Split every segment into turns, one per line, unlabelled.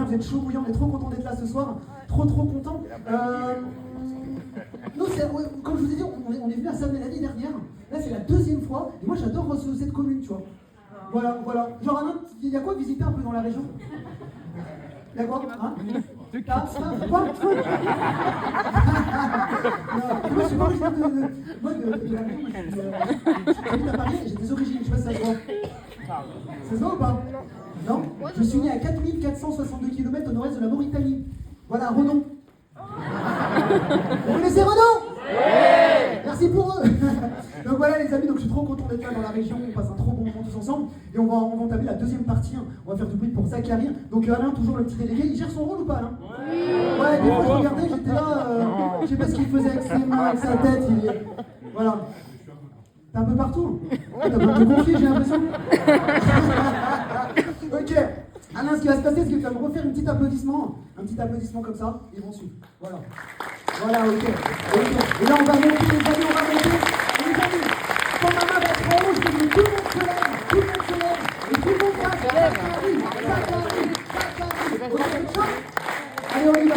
bien, vous êtes chaud bouillant, on est trop content d'être là ce soir. Trop content. Non, comme je vous ai dit, on est venu à Savenay l'année dernière. Là, c'est la deuxième fois. Et moi, j'adore cette commune, tu vois. Voilà. Genre, Alain, il y a quoi de visiter un peu dans la région? Il y a quoi, hein? Quoi? Moi, je suis pas originaire de la région. J'habite à Paris, j'ai des origines, je sais pas si ça se voit. Ça se voit ou pas? Non? Je suis né à 4462 km au nord-est de la Mauritanie. Voilà, Redon. Vous connaissez Redon? Oui. Merci pour eux. Donc voilà les amis, donc je suis trop content d'être là dans la région, on passe un trop bon moment tous ensemble. Et on va entamer la deuxième partie, hein. On va faire du bruit pour Zachary. Donc Alain, toujours le petit délégué, il gère son rôle ou pas Alain? Oui. Ouais, des fois je regardais, j'étais là, je sais pas ce qu'il faisait avec ses mains, avec sa tête, voilà. T'es un peu partout? T'as pas de confier, j'ai l'impression. Ok. Alain, ce qui va se passer, c'est que tu vas me refaire un petit applaudissement comme ça, ils vont suivre. Voilà, ok. Et là, on va monter, les amis, les amis, quand ma main va être en haut, je veux que tout le monde se lève, et tout le monde passe, Zachary. Ok, chaud? Allez, on y va.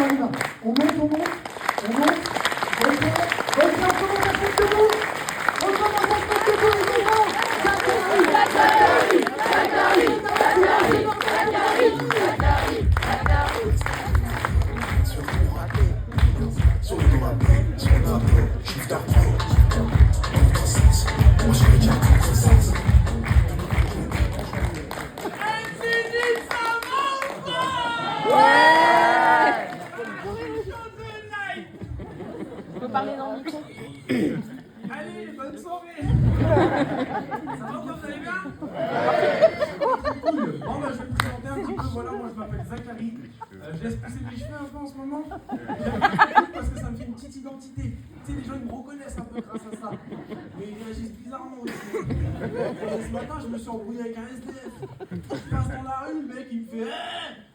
On monte. Ok, on commence à se mettre debout. Les enfants. Zachary.
Parler dans le micro.
Allez, bonne soirée. Ça va, vous allez bien? Cool. Bon, bah, je vais me présenter un petit peu. Voilà, moi je m'appelle Zachary. Je laisse pousser mes cheveux un peu en ce moment. Parce que ça me fait une petite identité. Tu sais, les gens ils me reconnaissent un peu grâce à ça. Mais ils réagissent bizarrement aussi. Ce matin, je me suis embrouillé avec un SDF. Je passe dans la rue, le mec il me fait hey,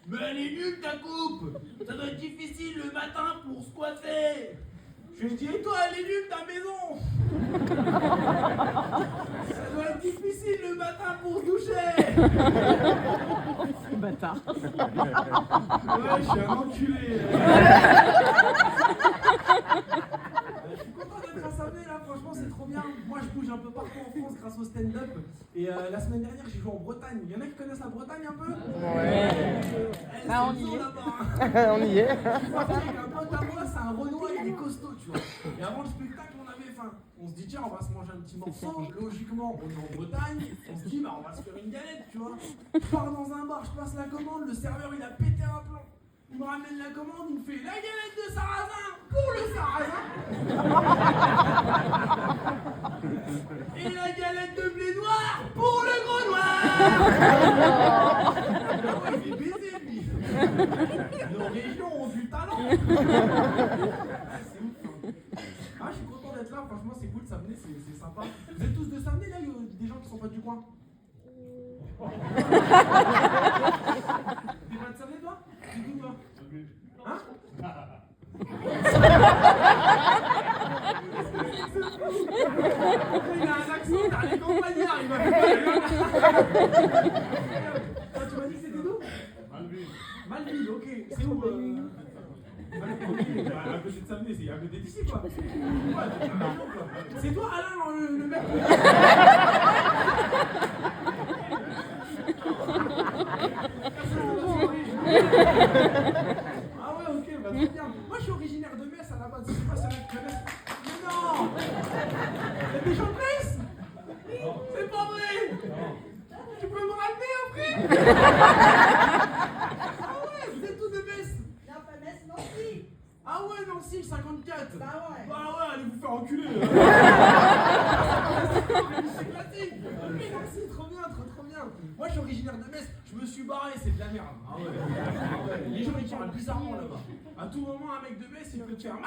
mais elle est nulle ta coupe. Ça doit être difficile le matin pour squatter. Je lui dis, et toi, elle est nulle ta maison. Ça doit être difficile le matin pour se doucher.
Bâtard.
Ouais, je suis un enculé. Je suis content d'être à Savenay là, franchement c'est trop bien. Moi je bouge un peu partout en France grâce au stand-up. Et la semaine dernière j'ai joué en Bretagne. Il y en a qui connaissent la Bretagne un peu? Ouais.
On y est.
Là-bas.
On y est.
Je suis parti avec un pote à moi, c'est un Renoir, il est costaud, tu vois. Et avant le spectacle, on avait faim. On se dit, tiens, on va se manger un petit morceau. Logiquement, on est en Bretagne. On se dit, bah, on va se faire une galette, tu vois. Je pars dans un bar, je passe la commande. Le serveur, il a pété un plomb. Il me ramène la commande, il me fait la galette de sarrasin pour le sarrasin. Et la galette de blé noir pour le gros noir. Ah ouais, il est baisé, lui. Nos régions ont du talent. C'est ouf, hein. Ah, je suis content d'être là, franchement, c'est cool, Savenay, c'est sympa. Vous êtes tous de Savenay, là, il y a des gens qui sont pas du coin? T'es pas de Savenay, toi? Du coup, toi? Hein? Il a un accent, t'as les campagnards, il m'a fait pas. Tu m'as dit que c'était d'où? Malville, ok. C'est où? À côté de Savenay, c'est à côté d'ici, quoi. C'est toi, Alain, le mec. Ah ouais, ok, bah très bien. Moi, je suis originaire de Metz à la base. Je sais pas si tu connais. Mais non! Il y a des gens de Metz? C'est pas vrai! Tu peux me ramener après? Ah ouais, vous êtes tous de Metz?
Non, pas Metz, Nancy.
Ah ouais, Nancy, le 54.
Bah ouais.
Bah ouais, allez vous faire enculer. C'est classique. Ok, Nancy, trop bien, trop bien. Moi, je suis originaire de Metz. Je me suis barré, c'est de la merde. Ah ouais. Les gens, ils parlent bizarrement là-bas. À tout moment, un mec de Metz, il peut te faire Maman,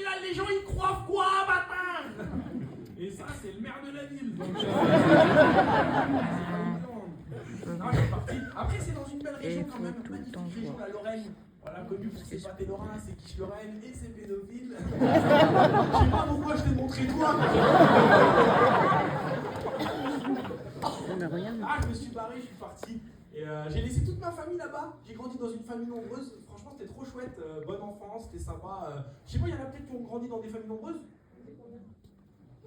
là, les gens, ils croient quoi, bâtard? Et ça, c'est le maire de la ville. Donc, non, je suis parti. Après, c'est dans une belle région quand même, magnifique région, la Lorraine. Voilà, connue pour ses pâtés lorrains, ses quiches lorraines et ses pédophiles. Je sais pas pourquoi je t'ai montré toi. Ah, je me suis barré, je suis parti. Et j'ai laissé toute ma famille là-bas. J'ai grandi dans une famille nombreuse. Franchement, c'était trop chouette. Bonne enfance, c'était sympa. Je sais pas, il y en a peut-être qui ont grandi dans des familles nombreuses.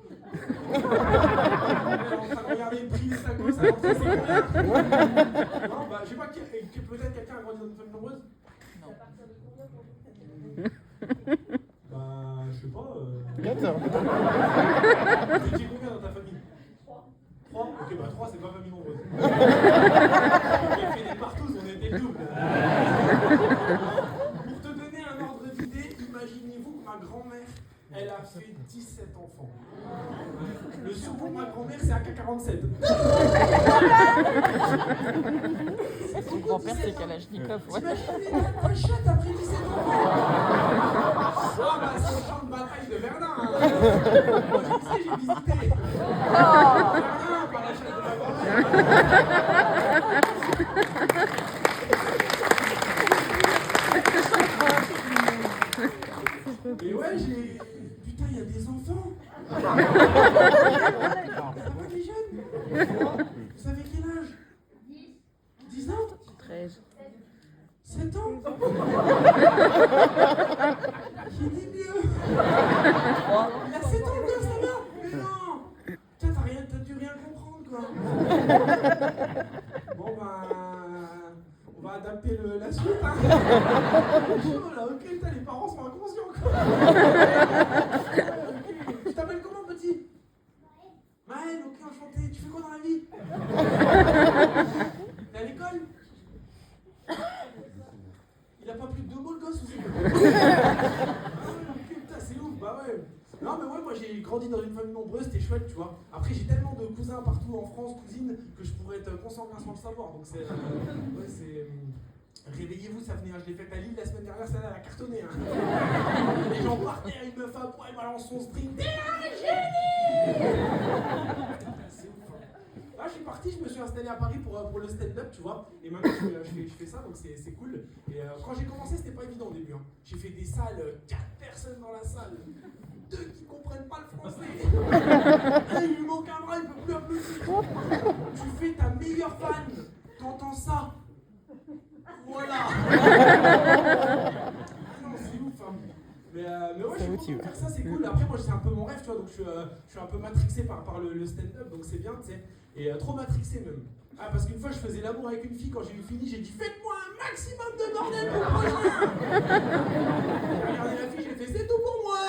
On est en train de regarder le prix des tacos, ça rentre, c'est combien? Non, bah, je sais pas, peut-être quelqu'un a grandi dans une famille nombreuse?
Non.
Bah, je sais pas.
14.
Tu dis combien dans ta famille? 3. Ok, bah 3, c'est pas famille nombreuse. J'ai fait des partous, on était le double. Pour te donner un ordre d'idée, imaginez-vous que ma grand-mère, elle a fait 17 enfants. Le sou pour ma grand-mère, c'est AK-47.
Son grand-père, c'est Kalachnikov, ouais.
T'imagines un chat après 17 enfants? Ah bah c'est le champ de bataille de Verdun. Moi je sais, j'ai visité. Verdun, par la chatte de ma grand-mère. Et ouais, j'ai... Putain, il y a des enfants. T'as pas des jeunes? Vous avez quel âge? 10 ans?
13.
7 ans? Qui dit mieux? Il a 7 ans, quoi, ça va? Mais non! Putain, t'as dû rien comprendre, quoi. Bon, bah... On va adapter la suite, hein. Chaud, là, ok, putain, les parents sont inconscients, quoi. Tu t'appelles comment, petit? Maël, ok, enchanté. Tu fais quoi dans la vie? T'es à l'école? Il a pas plus de 2 mots, le gosse, ou c'est quoi? Ok, putain, c'est ouf, bah ouais. Non, mais ouais, moi j'ai grandi dans une famille nombreuse, c'était chouette, tu vois. Après, j'ai tellement de cousins partout en France, cousines, que je pourrais être consanguin sans le savoir. Donc c'est. Ouais, c'est. Réveillez-vous, ça venait, hein. Je l'ai fait à Lille la semaine dernière, ça elle a cartonné. Hein. Les gens partaient, une meuf à poil, balance son string. T'es un génie! C'est ouf. Hein. Là, je suis parti, je me suis installé à Paris pour le stand-up, tu vois. Et maintenant, je fais ça, donc c'est cool. Et quand j'ai commencé, c'était pas évident au début. Hein. J'ai fait des salles, 4 personnes dans la salle. 2 qui comprennent pas le français. Il lui manque un bras, il peut plus applaudir. Tu fais ta meilleure fan, t'entends ça. Voilà. Ah non, c'est ouf. Hein. Mais ouais, je suis content de faire ça, c'est cool. Après, moi, c'est un peu mon rêve, tu vois, donc je suis un peu matrixé par le stand-up, donc c'est bien, tu sais. Et trop matrixé même. Ah, parce qu'une fois, je faisais l'amour avec une fille, quand j'ai eu fini, j'ai dit faites-moi un maximum de bordel pour le prochain. J'ai regardé la fille, j'ai fait c'est tout pour moi.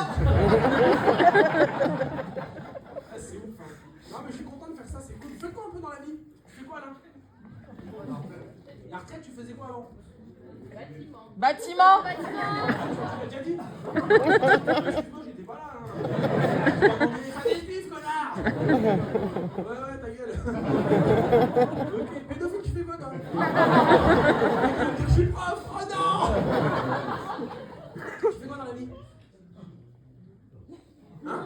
Ah, c'est ouf. Hein. Non, mais je suis content de faire ça, c'est cool. Tu fais quoi un peu dans la vie? Tu fais quoi là? La retraite, tu faisais quoi avant?
Bâtiment.
Tu l'as déjà dit? Excuse-moi, j'étais pas là. Hein. Tu vas m'emmener faire des pifs, connard. Ouais, ta gueule. Ok, pédophile, tu fais quoi toi? Je suis prof, oh non. Tu fais quoi dans la vie? Hein?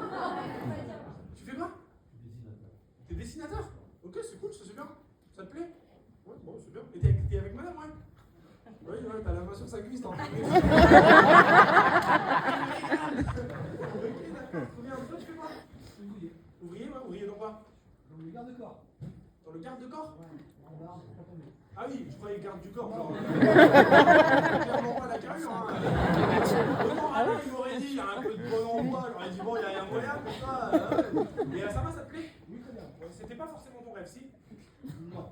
Tu fais quoi? T'es dessinateur? Ok, c'est cool, ça c'est bien. Ça te plaît? Ouais, bon, c'est bien. Et t'es avec madame, ouais? Oui, ouais, t'as la main sur sa cuisse, t'es en train de... Ok, d'accord. Combien de fois tu fais quoi? Ouvrier. Ouvrier, ouais, ouvrier dans quoi? Dans le garde-corps. Dans le garde-corps? Ah oui, je croyais garde du corps, genre... Clairement pas la carrure, hein. Autant Alain, il m'aurait dit, il y a un peu de bon emploi, j'aurais dit, bon, il y a un moyen, comme ça... Et ça va, ça te plaît? Oui, très bien. Ouais, c'était pas forcément ton rêve, si? Non, ouais.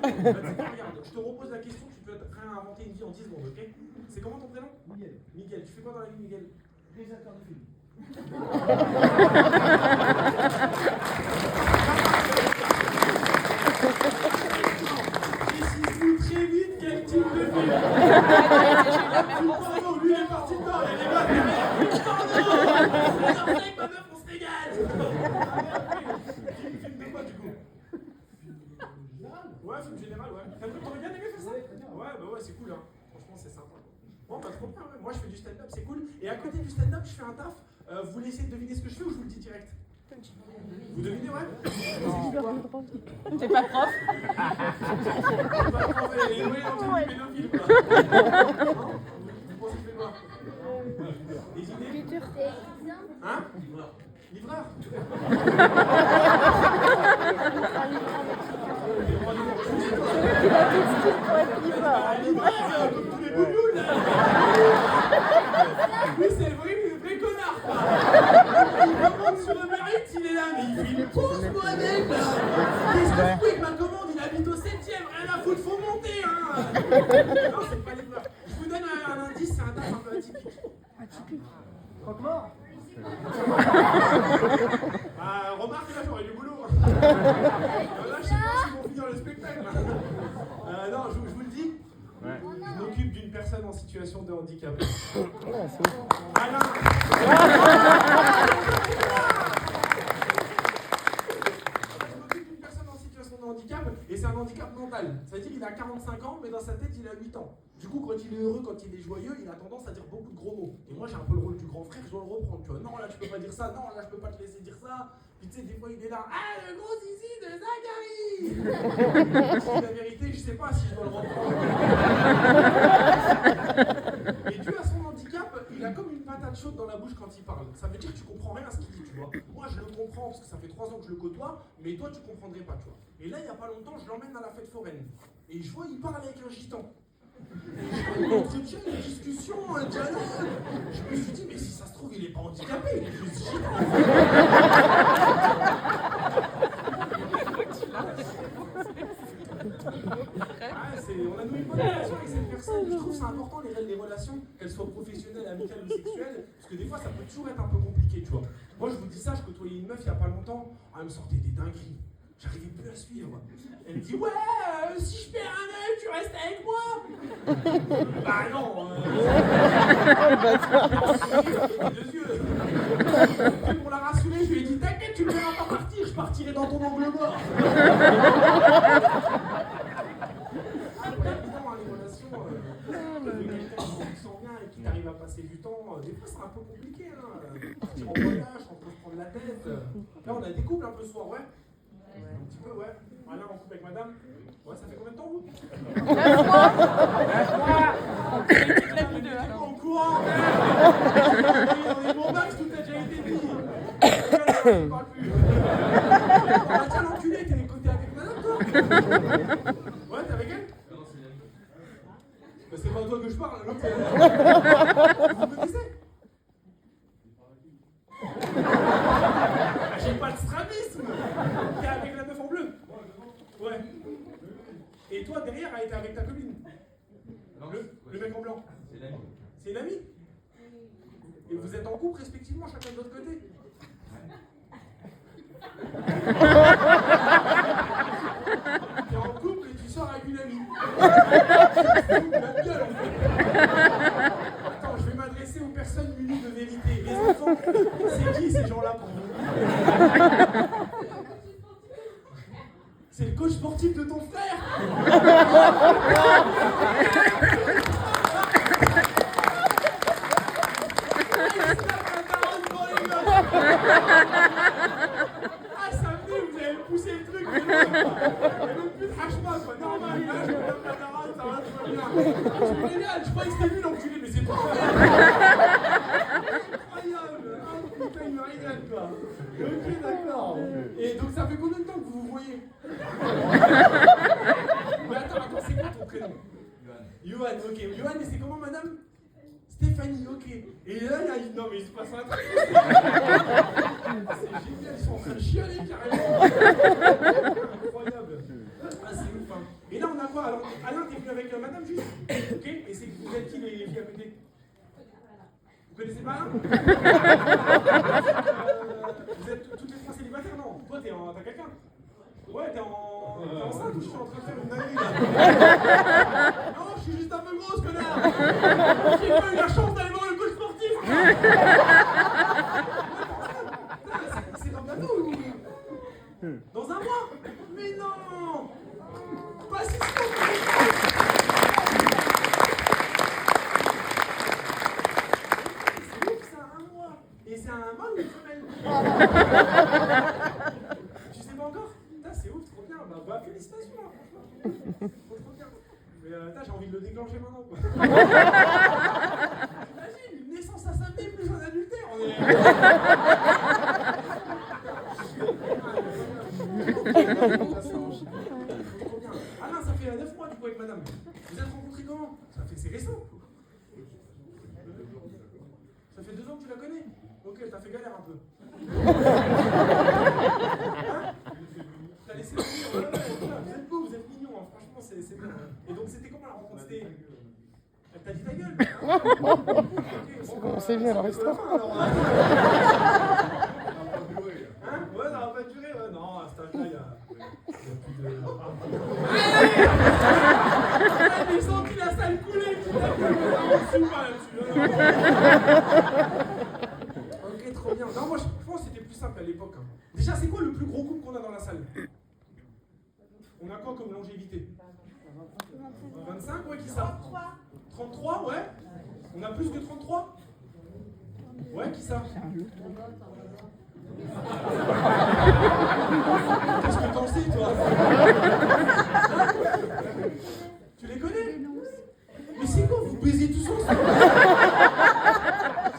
Bah, regarde, je te repose la question, tu peux réinventer une vie en 10 secondes, ok? C'est comment ton prénom? Miguel. Miguel, tu fais quoi dans la vie, Miguel? Réalisateur de film. Précise-nous très vite quel type de film. Pardon, lui il est parti dedans, il y a des meufs derrière. Pardon! Alors avec ma meuf, on se régale! Film de quoi du coup? Ouais, film général, ouais. T'aurais bien aimé faire ça? Ouais, bah ouais, c'est cool, hein. Franchement, c'est sympa. Bon, bah trop bien, ouais. Moi, je fais du stand-up, c'est cool. Et à côté du stand-up, je fais un taf. Vous voulez essayer de deviner ce que je fais ou je vous le dis direct? Vous devinez, ouais?
T'es pas prof?
Pas trop, elle est douée dans le truc pédophile, quoi. Non? Vous pensez que je fais quoi? Des idées? Hein? Livreur? livreur, comme tous les bougnoules, là. Lui, c'est le vrai connard, quoi. Il commande sur Uber Eats, il est là, mais il fait une pause, moi-même, là. Qu'est-ce que je fais avec ma commande? Il habite au 7ème, rien à foutre, faut monter, hein. Non, c'est pas livreur. Je vous donne un indice, c'est un taf un peu atypique.
Croque-mort.
Bah, remarque, là, j'aurais du boulot. Là, je sais pas s'ils vont finir le spectacle. Non, je vous le dis. Je m'occupe d'une personne en situation de handicap. Alain. Handicap, et c'est un handicap mental. C'est-à-dire qu'il a 45 ans, mais dans sa tête, il a 8 ans. Du coup, quand il est heureux, quand il est joyeux, il a tendance à dire beaucoup de gros mots. Et moi, j'ai un peu le rôle du grand frère, je dois le reprendre. Tu vois, non, là, tu peux pas dire ça, non, là, je peux pas te laisser dire ça. Puis tu sais, des fois, il est là, ah, le gros zizi de Zachary. Je dis la vérité, je sais pas si je dois le reprendre. Et dû à son handicap, il a comme une patate chaude dans la bouche quand il parle. Ça veut dire que tu comprends rien à ce qu'il dit, tu vois. Moi, je le comprends parce que ça fait 3 ans que je le côtoie, mais toi, tu comprendrais pas, tu vois. Et là, il y a pas longtemps, je l'emmène à la fête foraine. Et je vois, il parle avec un gitan. Un entretien, une discussion, un dialogue. Je me suis dit, mais si ça se trouve, il est pas handicapé, il est juste gitan. On a noué une bonne relation avec cette personne. Je trouve que c'est important les relations, qu'elles soient professionnelles, amicales ou sexuelles, parce que des fois ça peut toujours être un peu compliqué, tu vois. Moi je vous dis ça, je côtoyais une meuf il y a pas longtemps, elle me sortait des dingueries. J'arrivais plus à suivre. Elle me dit ouais, si je perds un œil, tu restes avec moi. Bah non. Deux yeux. Et pour la rassurer, je lui ai dit t'inquiète, tu me verras pas partir, je partirai dans ton angle mort. Qui t'arrive à passer du temps, des fois c'est un peu compliqué, hein. Partir en voyage, on peut se prendre la tête. Là on a des couples un peu ce soir, ouais. Un petit peu, ouais. Voilà, on couple avec madame. Ouais, ça fait combien de temps vous?
9 mois.
En courant, on est bon max, tout a déjà été dit. Je parle plus. Bah tiens l'enculé, t'es avec madame toi? Ouais, t'es avec elle? Mais c'est pas à toi que je parle, l'autre. Vous me connaissez? J'ai pas de strabisme. T'es avec la meuf en bleu? Ouais. Et toi, derrière, elle était avec ta copine? Le mec en blanc? C'est l'ami. C'est l'ami? Et vous êtes en couple respectivement, chacun de votre côté? T'es en couple et tu sors avec une amie. La gueule, en fait. Attends, je vais m'adresser aux personnes munies de vérité. Les enfants, c'est qui ces gens-là pour vous? C'est le coach sportif de ton frère. Ah, ça venait, vous avez poussé le truc. Mais même plus de trash-pas, quoi. Normal, là, je me donne la daronne, ça va, tout va bien. Je me régale, je crois que c'était lui l'enculé, mais c'est pas vrai. Incroyable. Ah, putain, il me régale, quoi. Ok, d'accord. Et donc, ça fait combien de temps que vous vous voyez? Mais attends, c'est quoi ton prénom? Johan, ok. Johan, et c'est comment, madame? Stéphanie, ok. Et là, il y a... Non, mais il se passe un truc. C'est génial, ils sont en train de chialer carrément. Incroyable. Ah, c'est ouf, hein. Et là, on a quoi? Alors, Alain, t'es venu avec madame juste? Ok. Et c'est vous êtes qui les filles à côté? Vous connaissez pas Alain? Vous êtes toutes les trois célibataires? Non. Toi, t'as quelqu'un? Ouais, t'es enceinte ou je suis en train de faire une dinguerie là? Non, je suis juste un peu grosse, connard! J'ai pas eu la chance d'aller voir le coach sportif! C'est dans bientôt ou... Dans un mois? Mais non! Pas si c'est ouf, c'est un mois! Et c'est un mâle ou une femelle? Tu sais pas encore? C'est ouf, trop bien, bah félicitations, hein, franchement. Trop bien. Mais j'ai envie de le déclencher maintenant, quoi. Imagine, une naissance à samedi plus un adultère, on est... Trop bien. Ah non, ça fait 9 mois du coup avec récent. Ça fait 2 ans que tu la connais? Ok, t'as fait galère un peu. Hein? T'as laissé venir, ouais, vous êtes beau, vous êtes mignon, hein. Franchement, c'est bien. Et donc, c'était comment la rencontre? C'était... Elle t'a dit ta gueule?
C'est comment c'est bien leur histoire.
Hein? Ouais, ça va pas durer, ouais. Non, à cet âge-là, il y a plus de... J'ai senti la salle couler, tout à coup, on suit pas là-dessus. Ok, trop bien. Non, moi, je pense que c'était plus simple à l'époque. Hein. Déjà, c'est quoi le plus gros couple qu'on a dans la salle? On a quoi comme longévité? 25, ouais, qui ça? 33, ouais. On a plus que 33? Ouais, qui ça? Qu'est-ce que t'en sais, toi? Tu les connais? Mais c'est quoi, vous baisez tous ensemble?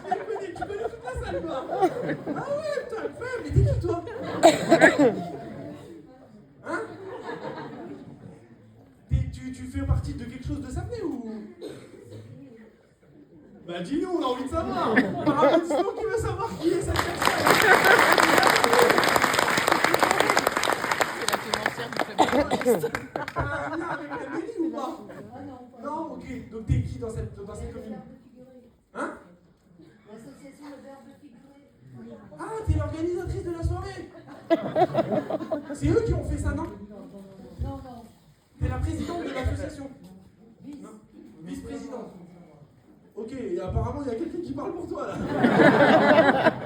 Tu connais toute la salle, toi? Ah ouais, putain, incroyable, mais t'es qui, toi? Hein? Tu fais partie de quelque chose de Savenay ou... Bah dis-nous, on a envie de savoir. Par applaudissement, qui veut savoir qui est cette personne?
C'est la tenancière du club féministe.
Un lien avec la mairie ou pas? Non, ok. Donc t'es qui dans cette commune? Hein?
L'association Le Verbe Figuré.
Ah, t'es l'organisatrice de la soirée. C'est eux qui ont fait ça, non?
Non.
T'es la présidente de l'association? Non. Vice-présidente. Ok, et apparemment il y a quelqu'un qui parle pour toi là.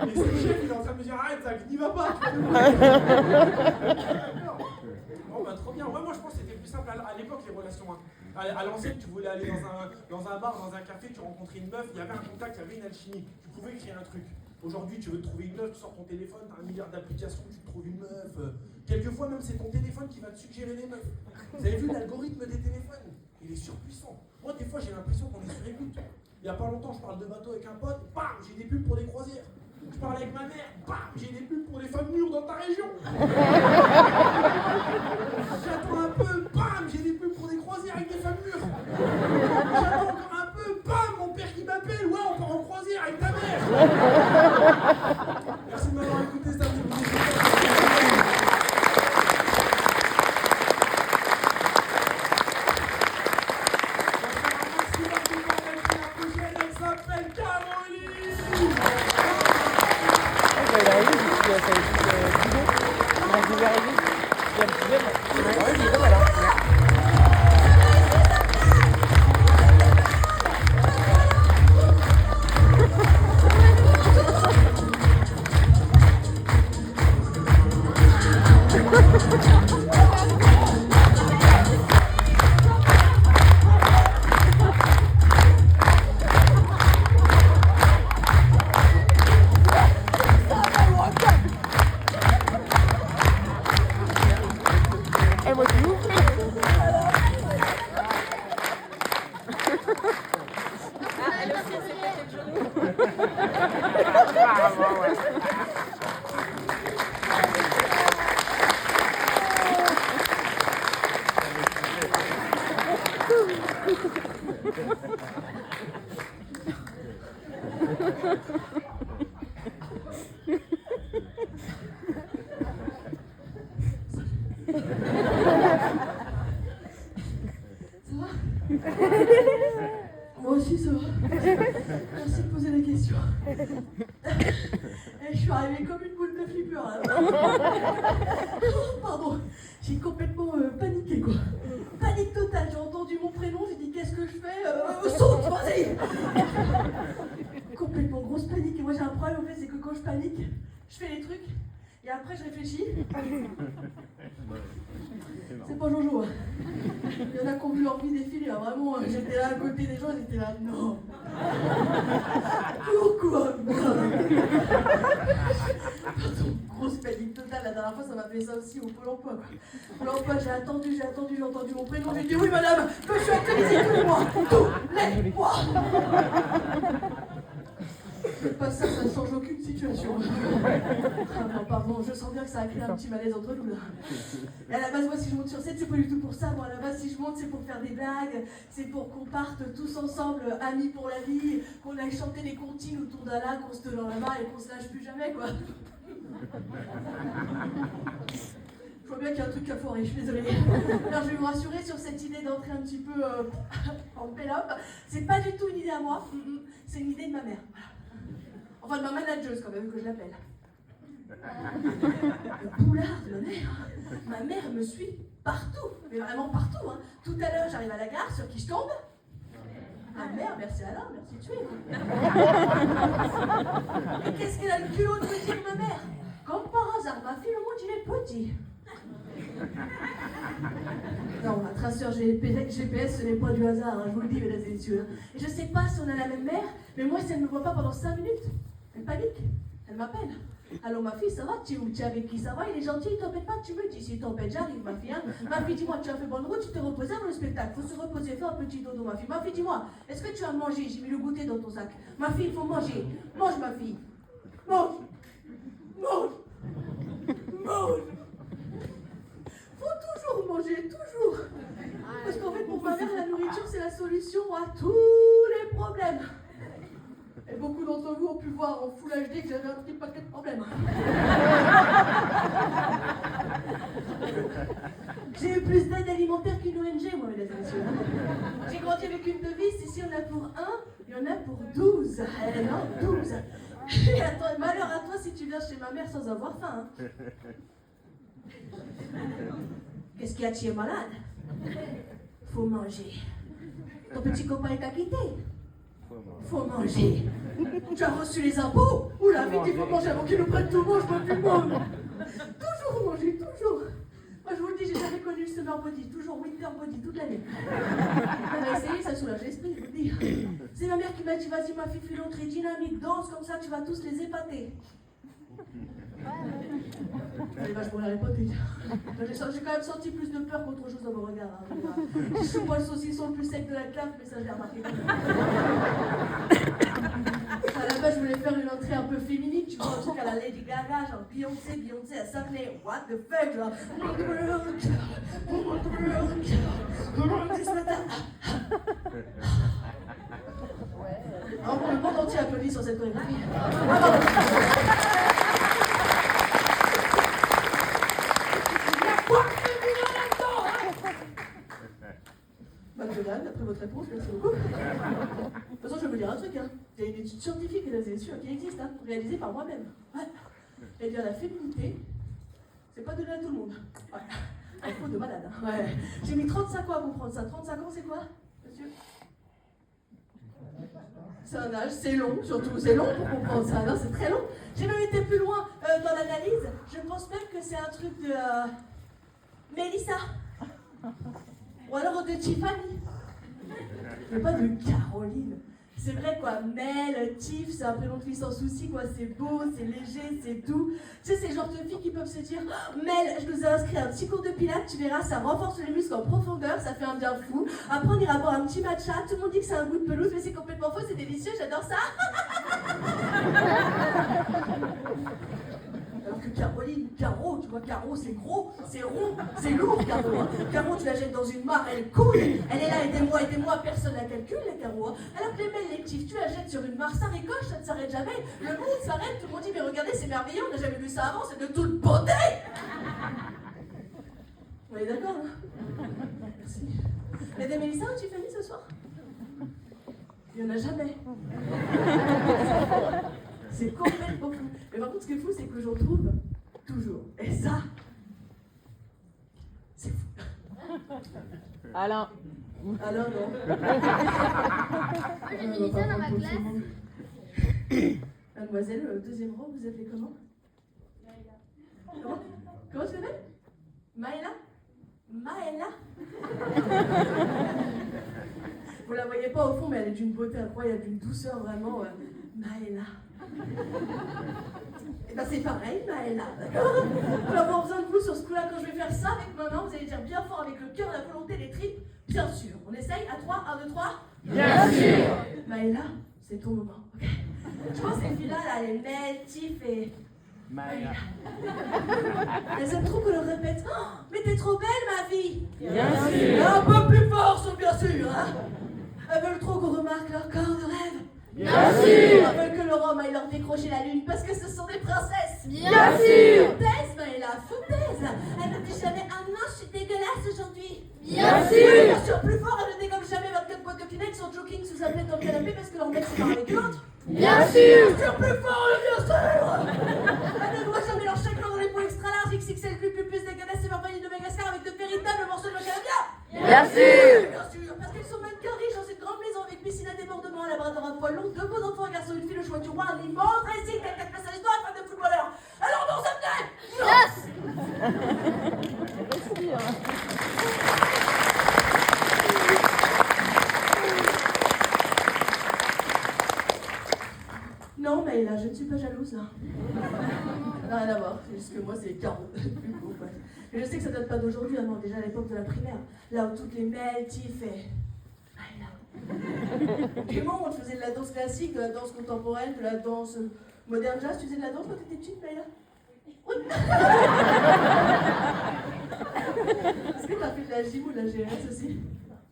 Et c'est le chef, il est en train de me dire arrête, ça n'y va pas. Bon bah trop bien. Ouais, moi je pense que c'était plus simple à l'époque les relations. Hein. À l'ancienne, tu voulais aller dans un bar, dans un café, tu rencontrais une meuf, il y avait un contact, il y avait une alchimie. Tu pouvais créer un truc. Aujourd'hui, tu veux te trouver une meuf, tu sors ton téléphone, t'as 1 milliard d'applications, tu te trouves une meuf. Quelquefois même c'est ton téléphone qui va te suggérer les meufs. Vous avez vu l'algorithme des téléphones? Il est surpuissant. Moi des fois j'ai l'impression qu'on est sur écoute. Il n'y a pas longtemps, je parle de bateau avec un pote, bam, j'ai des pubs pour des croisières. Je parle avec ma mère, bam, j'ai des pubs pour les femmes mûres dans ta région. J'attends un peu, bam, j'ai des pubs pour des croisières avec des femmes mûres. J'attends encore un peu, bam, mon père qui m'appelle, ouais, on part en croisière avec ta mère. Merci de m'avoir écouté, ça me fait plaisir.
Moi aussi, ça va. Merci de poser la question. Je suis arrivée comme une boule de flipper là. Pardon, j'ai complètement paniqué quoi. Panique totale, j'ai entendu mon prénom, j'ai dit qu'est-ce que je fais saute, vas-y. Complètement grosse panique. Et moi j'ai un problème en fait, c'est que quand je panique, je fais les trucs et après je réfléchis. C'est pas Jojo. Hein. Il y en a qui ont vu leur vie défiler, là, vraiment. J'étais là à côté des gens, ils étaient là, non. Pourquoi? Pardon, grosse panique totale. La dernière fois, ça m'a fait ça aussi au Pôle emploi. Pôle emploi, j'ai entendu mon prénom. J'ai dit oui, madame, je suis actualisée tous les mois. Tous les mois. Faites pas ça, ça ne change aucune situation. Ah non, pardon, je sens bien que ça a créé un petit malaise entre nous là. Et à la base, moi si je monte sur scène, c'est pas du tout pour ça. Moi à la base, si je monte, c'est pour faire des blagues, c'est pour qu'on parte tous ensemble, amis pour la vie, qu'on aille chanter des comptines autour d'un lac, qu'on se tenant la main et qu'on se lâche plus jamais quoi. Je vois bien qu'il y a un truc à foirer, je suis désolée. Alors je vais vous rassurer sur cette idée d'entrer un petit peu en pélope. C'est pas du tout une idée à moi, c'est une idée de ma mère. Voilà. Enfin de ma manageuse quand même, que je l'appelle. Le poulard de ma mère. Ma mère me suit partout, mais vraiment partout. Hein. Tout à l'heure, j'arrive à la gare, sur qui je tombe. Ah merde, merci Alain, merci de tuer. Et qu'est-ce qu'elle a le culot de me dire ma mère? Comme par hasard, ma fille, le monde il est petit. Non, un traceur GPS, ce n'est pas du hasard, hein, je vous le dis, mesdames et messieurs. Et je sais pas si on a la même mère, mais moi, si elle ne me voit pas pendant 5 minutes, elle panique, elle m'appelle. Allô, ma fille, ça va? Tu es où? Tu es avec qui? Ça va? Il est gentil, il t'embête pas? Tu me dis, s'il t'embête, j'arrive, ma fille. Hein? Ma fille, dis-moi, tu as fait bonne route, tu t'es reposée avant le spectacle. Faut se reposer, fais un petit dodo, ma fille. Ma fille, dis-moi, est-ce que tu as mangé? J'ai mis le goûter dans ton sac. Ma fille, il faut manger. Mange, ma fille. Mange. Mange. Mange. Faut toujours manger, toujours. Parce qu'en fait, pour ma mère, la nourriture, c'est la solution à tous les problèmes. Et beaucoup d'entre vous ont pu voir en Full HD que j'avais un petit paquet de problèmes. J'ai eu plus d'aide alimentaire qu'une ONG, moi, mesdames et messieurs. J'ai grandi avec une devise, ici il y en a pour 1, il y en a pour 12. Non, 12. Et attends, malheur à toi si tu viens chez ma mère sans avoir faim. Hein. Qu'est-ce qu'il y a, tu es malade? Faut manger. Ton petit copain est quitté. Faut manger. Tu as reçu les impôts? Oula, vite, il faut manger avant qu'ils nous prennent tout le monde, je veux plus manger. Toujours manger, toujours. Moi, je vous le dis, j'ai jamais connu le summer body, toujours winter body toute l'année. On va essayer, ça soulage l'esprit, je vous le dis. C'est ma mère qui m'a dit, vas-y ma fille, fais l'entrée dynamique, danse comme ça, tu vas tous les épater. Elle est vachement la répoter. J'ai quand même senti plus de peur qu'autre chose dans vos regards. Hein. Je suis pas le saucisson le plus sec de la classe, mais ça j'ai remarqué. À la base, je voulais faire une entrée un peu féminine, tu vois, un truc à la Lady Gaga, genre Beyoncé, elle s'appelait What the fuck, genre. Alors bon, le monde entier applaudit sur cette chorégraphie. Après votre réponse, merci beaucoup. De toute façon, je vais vous dire un truc. Hein. Il y a une étude scientifique, mesdames et messieurs, qui existe, hein, réalisée par moi-même. Ouais. Et bien, la féminité, c'est pas donné à tout le monde. Ouais. Un coup de malade. Hein. Ouais. J'ai mis 35 ans à comprendre ça. 35 ans, c'est quoi, monsieur? C'est un âge, c'est long, surtout. C'est long pour comprendre ça. Non, c'est très long. J'ai même été plus loin dans l'analyse. Je pense même que c'est un truc de Mélissa. Ou alors de Tiffany. Mais pas de Caroline. C'est vrai quoi, Mel, Tiff, c'est un prénom de fille sans souci quoi, c'est beau, c'est léger, c'est doux. Tu sais, c'est le genre de filles qui peuvent se dire oh, Mel, je nous ai inscrit à un petit cours de pilates, tu verras, ça renforce les muscles en profondeur, ça fait un bien fou. Après on ira boire un petit matcha, tout le monde dit que c'est un goût de pelouse, mais c'est complètement faux, c'est délicieux, j'adore ça. Alors que Caroline, Caro, tu vois, Caro c'est gros, c'est rond, c'est lourd Caro. Hein. Caro tu la jettes dans une mare, elle coule, elle est là, aidez-moi, personne la calcule la Caro. Hein. Alors que les Mel, les petits, tu la jettes sur une mare, ça ricoche, ça ne s'arrête jamais. Le monde s'arrête, tout le monde dit mais regardez c'est merveilleux, on n'a jamais vu ça avant, c'est de toute beauté. On est d'accord hein? Merci. Il y a des Mélissa ou Tiffany ce soir? Il n'y en a jamais. C'est complètement fou. Mais par contre, ce qui est fou, c'est que j'en trouve toujours. Et ça, c'est fou.
Alain.
Alain, non.
Moi, j'ai Mélissa dans ma classe.
Mademoiselle, deuxième rang, vous appelez comment? Maëla. Comment tu t'appelles? Maëla? Maëla? Vous la voyez pas au fond, mais elle est d'une beauté incroyable, d'une douceur vraiment. Maëla. Et ben c'est pareil, Maëla, d'accord? On va avoir besoin de vous sur ce coup-là. Quand je vais faire ça avec ma main, vous allez dire bien fort avec le cœur, la volonté, les tripes. Bien sûr. On essaye à 3, 1, 2, 3.
Bien sûr.
Maëla, c'est ton moment, ok? Je pense que ces filles-là, là, les Mel, Tiff et
Maïla.
Elles aiment trop que l'on répète oh, mais t'es trop belle, ma fille.
Bien sûr.
Un peu plus fort, sur bien sûr. Hein. Elles veulent trop qu'on remarque leur corps de rêve.
Bien sûr.
Elles veulent que le Rhum aille leur décrocher la lune parce que ce sont des princesses.
Bien sûr.
Foutaise, Maëla, foutaise. Elle ne dit jamais ah non, je suis dégueulasse aujourd'hui.
Bien
Oui,
sûr.
bien sûr, plus fort, elle ne dégomme jamais 24 boîtes de Kleenex en jogging sous sa tête dans le canapé parce que leur mec se barre avec une autre.
Bien sûr.
Bien sûr, plus fort, bien sûr. Elle ne doit jamais leur chacun dans les points extra larges, XXL, plus dégueulasse et compagnie de Madagascar avec de véritables morceaux de macadamia.
Bien sûr.
Bien sûr, parce qu'elles sont même qu'un riche dans une grande maison avec piscine à débordement, un labrador à poil long, deux beaux enfants, un garçon, une fille, le choix du roi, un immense dressing, 4 places à l'histoire, fan de footballeur. Alors non, ça me plaît.
Yes. Respire.
Non, mais là, je ne suis pas jalouse, là. Ça n'a rien à voir, c'est juste que moi, c'est les carreaux. Mais je sais que ça date pas d'aujourd'hui, hein, non, déjà à l'époque de la primaire, là où toutes les meltifs et... Du moment où on faisait de la danse classique, de la danse contemporaine, de la danse moderne jazz, tu faisais de la danse quand t'étais petite, Maïla? Oui. Est-ce que t'as fait de la gym ou de la GS aussi?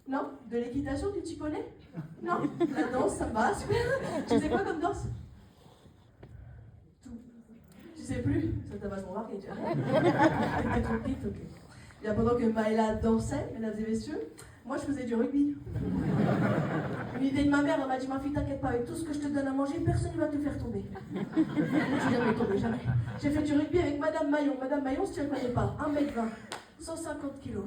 Non? De l'équitation, tu t'y connais? Non? La danse, ça me va, super. Tu faisais quoi comme danse? Tu sais plus? Ça t'a vachement marqué, tu vois. T'étais trop petite, ok. Bien, pendant que Maëla dansait, mesdames et messieurs, moi je faisais du rugby. Une idée de ma mère, elle m'a dit ma fille, t'inquiète pas, avec tout ce que je te donne à manger, personne ne va te faire tomber. Je suis jamais tombée, jamais. J'ai fait du rugby avec Madame Maillon. Madame Maillon, si tu ne la connais pas, 1m20, 150 kg,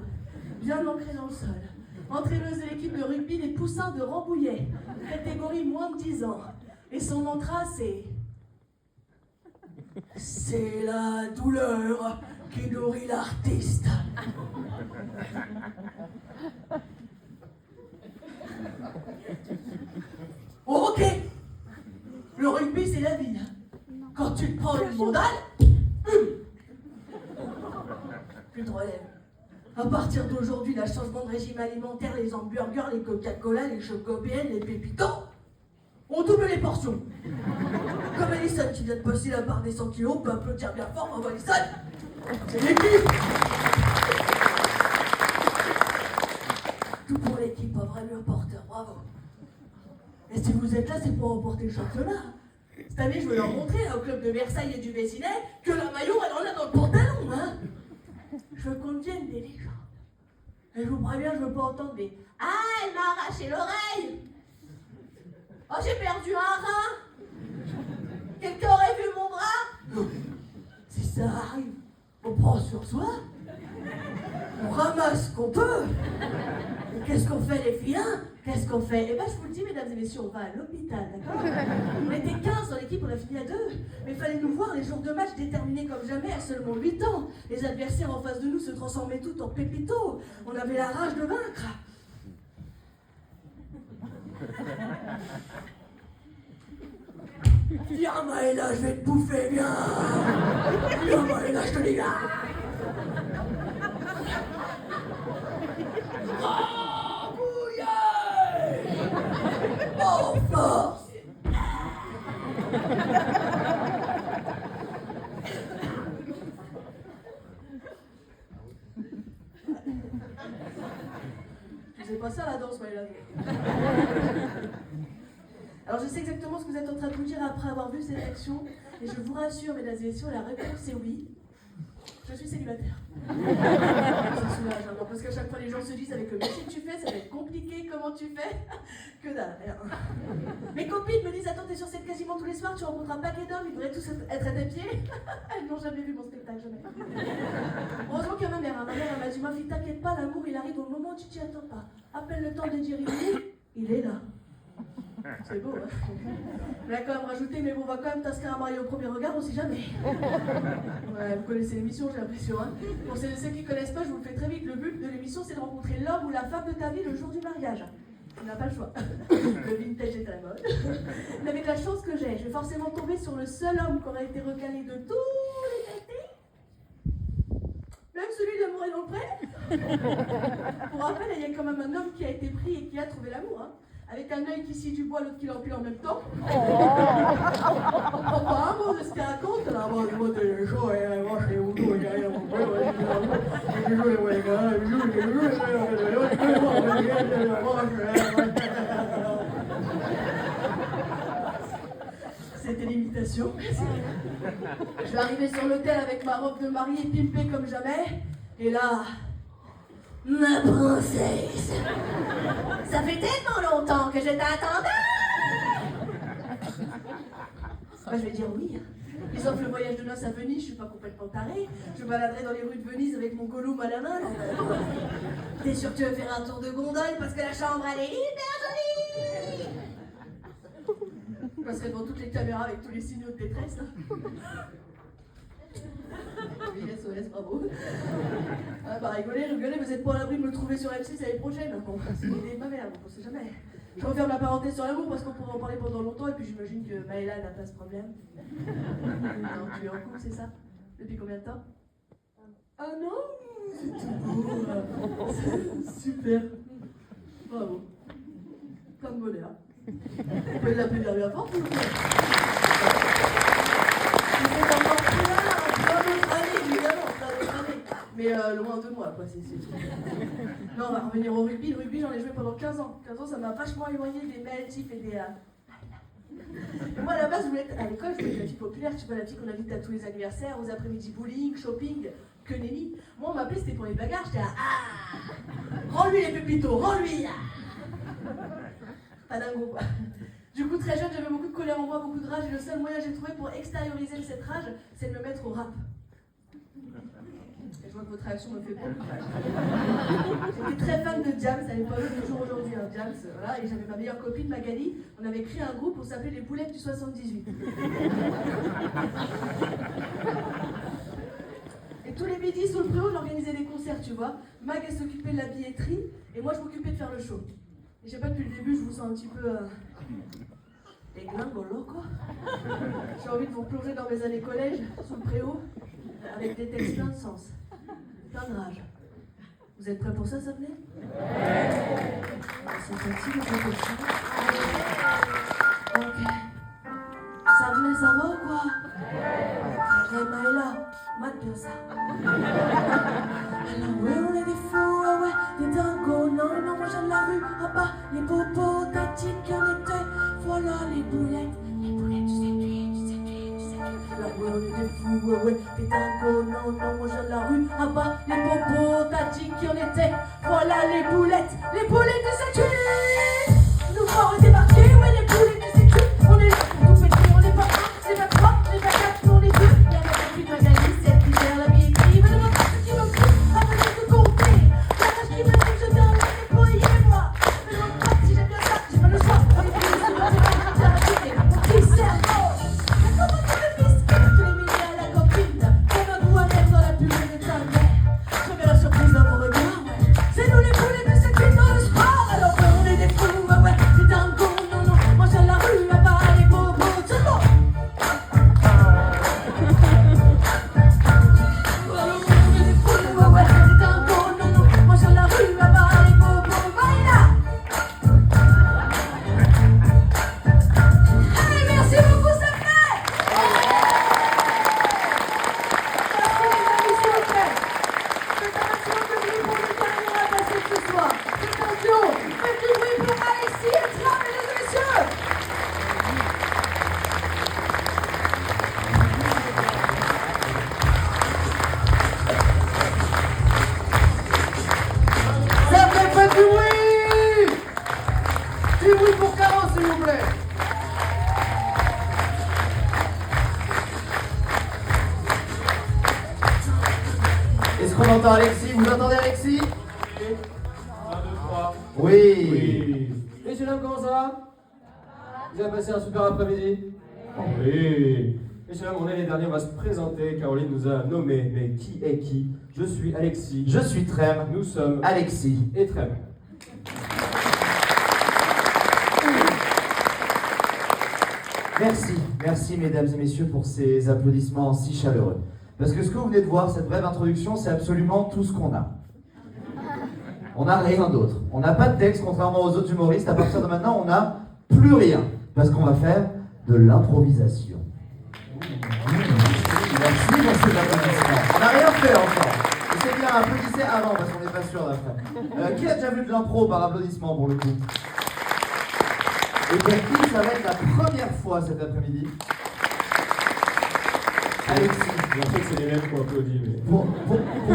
bien ancrée dans le sol. Entraîneuse de l'équipe de rugby des Poussins de Rambouillet, catégorie moins de 10 ans. Et son mantra, c'est la douleur qui nourrit l'artiste. Oh, ok. Le rugby, c'est la vie. Quand tu te prends une mondale, tu te relèves. À partir d'aujourd'hui, le changement de régime alimentaire, les hamburgers, les Coca-Cola, les chocobien, les pépitos, on double les portions. Comme Alison qui vient de passer la barre des 100 kilos, on peut applaudir bien fort, bravo Alison. C'est l'équipe. Tout pour l'équipe, un vrai mur porteur, bravo. Et si vous êtes là, c'est pour remporter le championnat. Cette année, je veux leur montrer au club de Versailles et du Vésinet que la maillot, elle en a dans le pantalon, hein. Je veux qu'on devienne des légendes. Et je vous préviens, je veux pas entendre des « Ah, elle m'a arraché l'oreille !»« Oh, j'ai perdu un rein !»« Quelqu'un aurait vu mon bras ?» Si ça arrive, on prend sur soi, on ramasse ce qu'on peut. Et qu'est-ce qu'on fait, les filles, hein? Qu'est-ce qu'on fait? Eh ben, je vous le dis, mesdames et messieurs, on va à l'hôpital, d'accord? On était 15 dans l'équipe, on a fini à 2. Mais il fallait nous voir les jours de match déterminés comme jamais à seulement 8 ans. Les adversaires en face de nous se transformaient tous en pépitos. On avait la rage de vaincre. Viens, Maëla, je vais te bouffer, viens! Viens, Maëla, je te dis là! Oh, force! C'est pas ça la danse, Maëla. Alors je sais exactement ce que vous êtes en train de vous dire après avoir vu cette action, et je vous rassure, mesdames et messieurs, la réponse est oui. Je suis célibataire. Ça soulage, hein, parce qu'à chaque fois les gens se disent avec le métier que tu fais, ça va être compliqué, comment tu fais? Que dalle. Mes copines me disent attends, t'es sur scène quasiment tous les soirs, tu rencontres un paquet d'hommes, ils devraient tous être à tes pieds. Elles n'ont jamais vu mon spectacle, jamais. Heureusement qu'il y a ma mère, hein. Ma mère elle m'a dit ma fille, t'inquiète pas, l'amour il arrive au moment où tu t'y attends pas. Appelle le temps de dire il est là. C'est beau, hein. Elle a quand même rajouté, mais bon, on va quand même t'inscrire à marier au premier regard, on sait jamais. Ouais, vous connaissez l'émission, j'ai l'impression, hein. Pour ceux qui ne connaissent pas, je vous le fais très vite. Le but de l'émission, c'est de rencontrer l'homme ou la femme de ta vie le jour du mariage. On n'a pas le choix. Le vintage est à la mode. Mais avec la chance que j'ai, je vais forcément tomber sur le seul homme qui aurait été recalé de tous les castings. Même celui de l'amour est dans le pré. Pour rappel, il y a quand même un homme qui a été pris et qui a trouvé l'amour, hein. Avec un œil qui scie du bois, l'autre qui l'empile en même temps. Pas un mot de ce qu'il raconte, là, moi, de C'était l'imitation. Je vais arriver sur l'hôtel avec ma robe de mariée pimpée comme jamais. Et là, ma princesse, ça fait tellement longtemps que je t'attendais. Bah, je vais dire oui. Ils offrent le voyage de noces à Venise, je suis pas complètement tarée. Je me baladerai dans les rues de Venise avec mon Gollum à la main. T'es sûr que tu veux faire un tour de gondole parce que la chambre elle est hyper jolie. Je passerai devant toutes les caméras avec tous les signaux de détresse là. Oui, SOS, bravo. Ah bah rigolez, vous êtes pas à l'abri de me trouver sur M6 l'année prochaine. Bon, c'est l'idée de ma mère, on sait jamais. Je referme la parenthèse sur l'amour parce qu'on pourrait en parler pendant longtemps et puis j'imagine que Maëla n'a pas ce problème. Non, tu es en couple, c'est ça? Depuis combien de temps? Ah non, c'est tout beau. Super. Bravo. Plein de bonheur. Vous pouvez l'appeler de la rue à force, s'il vous plaît. C'est encore plus là, plein d'autres années, évidemment, plein d'autres années. Mais loin de moi, quoi, c'est tout. Non, on va revenir au rugby. Le rugby, j'en ai joué pendant 15 ans. 15 ans, ça m'a vachement éloigné des Maël Tif et des... Moi, à la base, je voulais être à l'école, je voulais être la fille populaire, tu vois, la fille qu'on invite à tous les anniversaires, aux après-midi bowling, shopping, que nenni. Moi, on m'appelait, c'était pour les bagarres, j'étais là, rends-lui les pépitos, rends-lui Pas dingo, quoi. Du coup, très jeune, j'avais beaucoup de colère en moi, beaucoup de rage, et le seul moyen que j'ai trouvé pour extérioriser cette rage, c'est de me mettre au rap. Et je vois que votre réaction me fait beaucoup de mal. J'étais très fan de Jams à l'époque, toujours aujourd'hui, hein, Jams, voilà, et j'avais ma meilleure copine, Magali, on avait créé un groupe pour s'appeler les Boulettes du 78. Et tous les midis, sous le préau, j'organisais des concerts, tu vois. Mag, elle s'occupait de la billetterie, et moi, je m'occupais de faire le show. Et je sais pas, depuis le début, je vous sens un petit peu... les glingolo, quoi. J'ai envie de vous plonger dans mes années collège, sous le préau, avec des textes plein de sens, plein de rage. Vous êtes prêts pour ça, ça venait? C'est petit, mais c'est petit. Ok. Ça venait, ça va ou quoi? Hey Maëla, mate bien ça. Alors ouais, on est des fous, ah ouais, des dingos. Non, non, moi j'aime la rue, ah bah, les bobos, tactiques qui en étaient. Voilà les boulettes du 7-8. Alors ouais, on est des fous, ouais, ouais, des dingos. Non, non, moi j'aime la rue, ah bah, les bobos, tactiques qui en étaient. Voilà les boulettes du 7-8. Nous forts débarqués, ouais, les boulettes du 7-8. On est là pour tout péter, on est pas un, c'est pas trois, c'est pas quatre, on est deux. Y'a la copine Magali, celle qui gère la billetterie. Mais le reste qui me fout, après de tout compter. La rage qui me dit que je viens la déployer, moi. Mais non, pas si j'aime bien ça, j'ai pas le choix. Les filles, c'est moi, c'est pas grave, j'ai racheté. Mon petit cerveau. Mais comment tu le fils? Tous les milliers à la copine. Comme un goût amer dans la purée de ta mère. Je mets la surprise dans mon regard, ouais. C'est nous les boulettes de cette vie dans le sport. Alors ouais, on est des fous, ouais, ouais. C'est dingo, non, non. Moi j'ai la rue, là-bas, les bobos, tout le monde.
Est-ce qu'on entend Alexis? Vous entendez Alexis?
1, 2, 3.
Oui.
Messieurs, dames, comment ça va? Vous avez passé un super après-midi?
Oui.
Messieurs, dames, on est les derniers, on va se présenter. Caroline nous a nommé, mais qui est qui? Je suis Alexis.
Je suis Trem.
Nous sommes
Alexis.
et Trem.
Merci mesdames et messieurs pour ces applaudissements si chaleureux. Parce que ce que vous venez de voir, cette brève introduction, c'est absolument tout ce qu'on a. On n'a rien d'autre. On n'a pas de texte, contrairement aux autres humoristes. À partir de maintenant, on n'a plus rien. Parce qu'on va faire de l'improvisation. Merci pour ces applaudissements. On n'a rien fait encore. Et c'est bien. bien, applaudissez avant parce qu'on n'est pas sûr d'après. Qui a déjà vu de l'impro par applaudissement pour le coup? Et pour qui ça va être la première fois cet après-midi? Alexis.
En fait, c'est les mêmes qui ont applaudi. Mais...
Pour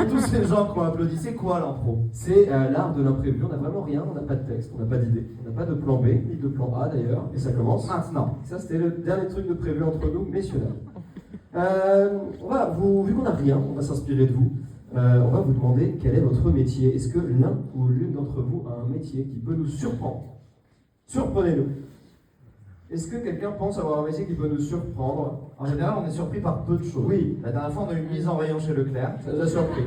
tous ces gens qui ont applaudi, c'est quoi l'impro?
C'est l'art de l'imprévu. On n'a vraiment rien, on n'a pas de texte, on n'a pas d'idée, on n'a pas de plan B, ni de plan A d'ailleurs. Et ça commence
Maintenant.
Ça, c'était le dernier truc de prévu entre nous, messieurs dames. Vu qu'on n'a rien, on va s'inspirer de vous. On va vous demander quel est votre métier. Est-ce que l'un ou l'une d'entre vous a un métier qui peut nous surprendre? Surprenez-nous. Est-ce que quelqu'un pense avoir un métier qui peut nous surprendre?
En général, on est surpris par peu de choses.
Oui.
La dernière fois, on a eu une mise en rayon chez Leclerc.
Ça nous a surpris.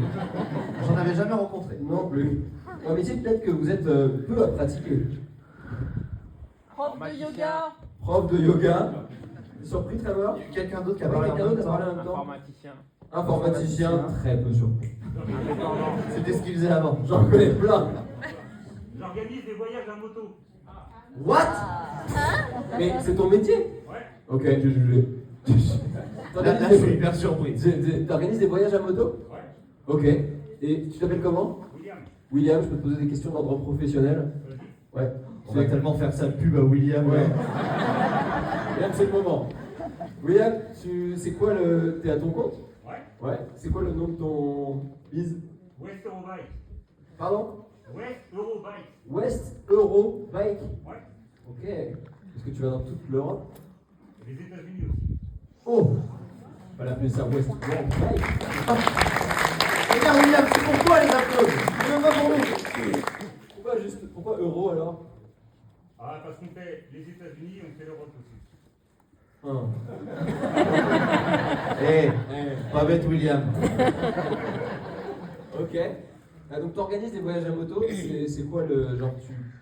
J'en avais jamais rencontré.
Non plus. Un métier peut-être que vous êtes peu à pratiquer.
Prof de yoga.
Prof de yoga. Surpris, Trevor?
Il y a eu quelqu'un d'autre qui a
Oui,
parlé en
quelqu'un
même
d'autre a
temps.
parlé en même temps.
Informaticien.
Informaticien, très peu surpris.
C'était ce qu'il faisait avant.
J'en connais plein.
J'organise des voyages à moto.
What?
Mais c'est ton métier?
Ouais.
Ok, j'ai jugé.
Là, je suis hyper surpris.
T'organises des voyages à moto?
Ouais.
Ok. Et tu t'appelles comment?
William.
William, je peux te poser des questions d'ordre professionnel? Ouais.
On va tellement faire sa pub à William.
Ouais. William, c'est le moment. William, c'est quoi le... T'es à ton compte?
Ouais.
Ouais. C'est quoi le nom de ton biz?
West Eurobike.
Pardon?
West Eurobike.
West Euro Bike.
Ouais.
Ok. Est-ce que tu vas dans toute l'Europe?
Les États-Unis aussi.
Oh!
On va l'appeler ça West Euro Bike.
Regarde William, c'est pour toi les applaudissements. C'est même pas pour nous.
Pourquoi euro alors?
Ah, parce qu'on fait les États-Unis et on fait l'Europe aussi.
Pas bête William.
Ok. Ah, donc tu organises des voyages à moto, c'est quoi le genre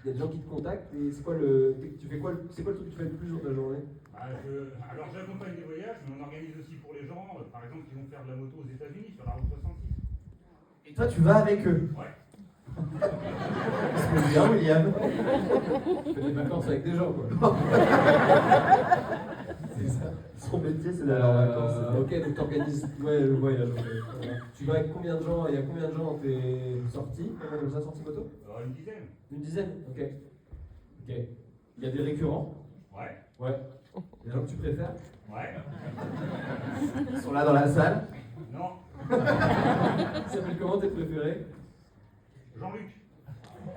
il y a des gens qui te contactent et c'est quoi tu fais quoi c'est quoi le truc que tu fais le plus dans ta journée?
Alors j'accompagne des voyages, mais on organise aussi pour les gens, par exemple, qui vont faire de la moto aux États-Unis sur la route 66.
Et toi tu vas avec eux?
Ouais.
C'est bien William.
Tu fais des vacances avec des gens quoi.
C'est ça. Son métier c'est d'aller en vacances.
Ok, donc tu organises le voyage. Okay. Tu vas avec combien de gens? Il y a combien de gens dans tes sorties? Combien de sorties moto?
Une dizaine.
Une dizaine? Ok. Ok. Il y a des récurrents?
Ouais.
Ouais. Des gens que tu préfères?
Ouais.
Ils sont là dans la salle.
Non.
Ça s'appelle comment tes préférés?
Jean-Luc.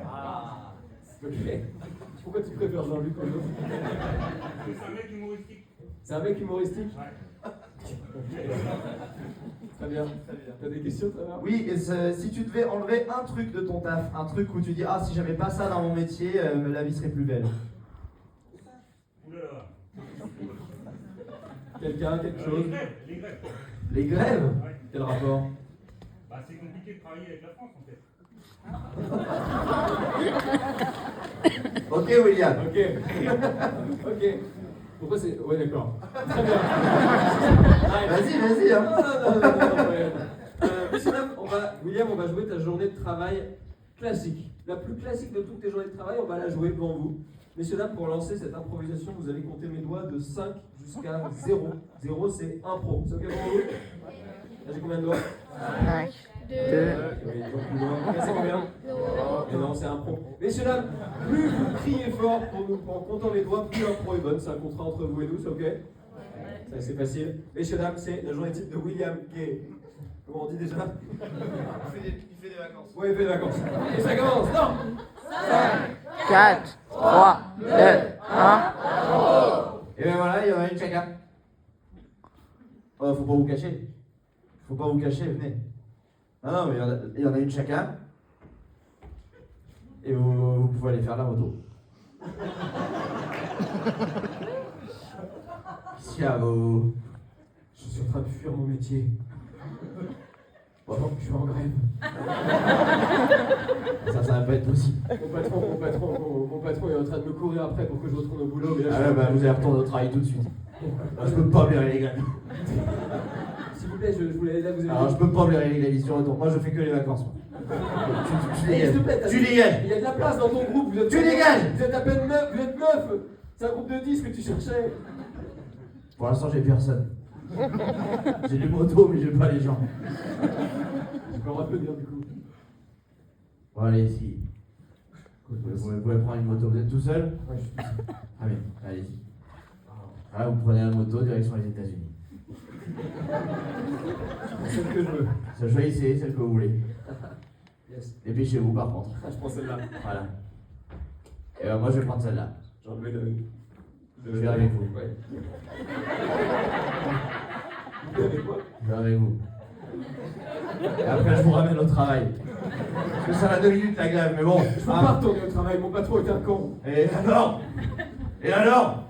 Ah. Ok. Pourquoi tu préfères Jean-Luc aux autres?
Parce que c'est un mec humoristique.
C'est un mec humoristique?
Ouais.
Très bien. T'as des questions, très bien?
Oui, et si tu devais enlever un truc de ton taf, un truc où tu dis ah si j'avais pas ça dans mon métier, la vie serait plus belle.
Oulala.
Quelqu'un, quelque chose?
Les grèves.
Les grèves?
Ouais.
Quel rapport?
Bah, c'est compliqué de travailler avec la France en fait.
Ok William.
Ok. Ok. Pourquoi c'est... Ouais, d'accord. Très bien.
Vas-y, hein.
Non. Messieurs, dames, William, on va jouer ta journée de travail classique. La plus classique de toutes tes journées de travail, on va la jouer devant vous. Messieurs, dames, pour lancer cette improvisation, vous allez compter mes doigts de 5 jusqu'à 0. 0, c'est impro. C'est ok pour vous? Là, j'ai combien de doigts?
5, 2,
C'est combien? Mais non, c'est impro. Messieurs, dames, plus vous criez fort en comptant les doigts, plus l'impro est bonne. C'est un contrat entre vous et nous, c'est ok? Ça, c'est facile. Messieurs, dames, c'est la journée type de William Gay. Comment on dit déjà?
Il fait des vacances.
Ouais, il fait des vacances. Et ça commence, non?
4, 3, 2, 1.
Et ben voilà, il y en a une chacun. Oh, faut pas vous cacher. Faut pas vous cacher, venez. Non, mais il y en a une chacun. Et vous pouvez aller faire la moto. Qu'est-ce qu'il y a, vous?
Je suis en train de fuir mon métier. Je suis en grève.
Ça va pas être possible.
Mon patron est en train de me courir après pour que je retourne au boulot. Mais là,
Ah ouais, bah vous allez retourner au travail tout de suite. Je peux pas blairer les gars.
s'il vous plaît, je voulais là vous avez.
Alors je peux pas blairer les gars, sur retour. Moi je fais que les vacances. Moi. Tu
S'il te plaît,
dégages. Tu dégages.
Il y a de la place dans ton groupe.
Tu dégages.
Vous êtes à peine 9, vous êtes 9. C'est un groupe de 10 que tu cherchais.
Pour l'instant j'ai personne. J'ai les motos, mais j'ai pas les gens.
J'ai pas le droit de le dire du coup.
Bon, allez, si. Vous pouvez prendre une moto. Vous êtes tout seul?
Ouais, je suis tout seul.
Ah bien, allez-y. Voilà, vous prenez la moto, direction les États-Unis.
Celle que je veux.
Choisissez celle que vous voulez.
Yes.
Dépêchez-vous par contre.
Ah, je prends celle-là.
Voilà. Et moi je vais prendre celle-là.
J'ai enlevé le.
Je vais avec vous.
Ouais. Vous venez avec quoi?
Je vais avec vous. Et après je vous ramène au travail. Parce que ça va 2 minutes la grève, mais bon.
Je peux pas retourner au travail, mon patron est un con.
Et alors? Et alors?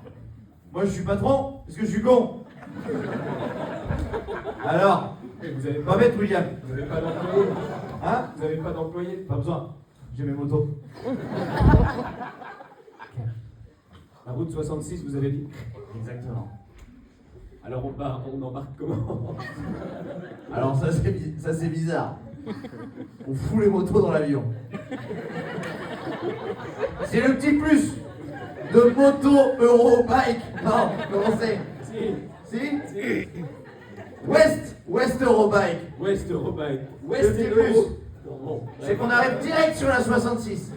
Moi je suis patron, parce que je suis con. Alors?
Et vous avez
Pas bête, William.
Vous avez pas d'employé?
Hein?
Vous avez pas d'employé?
Pas besoin. J'ai mes motos.
La route 66, vous avez dit?
Exactement.
Alors on embarque comment?
Alors ça c'est bizarre. On fout les motos dans l'avion. C'est le petit plus de moto Eurobike. Non, comment c'est? Si? West Eurobike.
West Eurobike.
Le
West
petit
et
plus.
Euro. Bon,
C'est qu'on arrive direct sur la 66.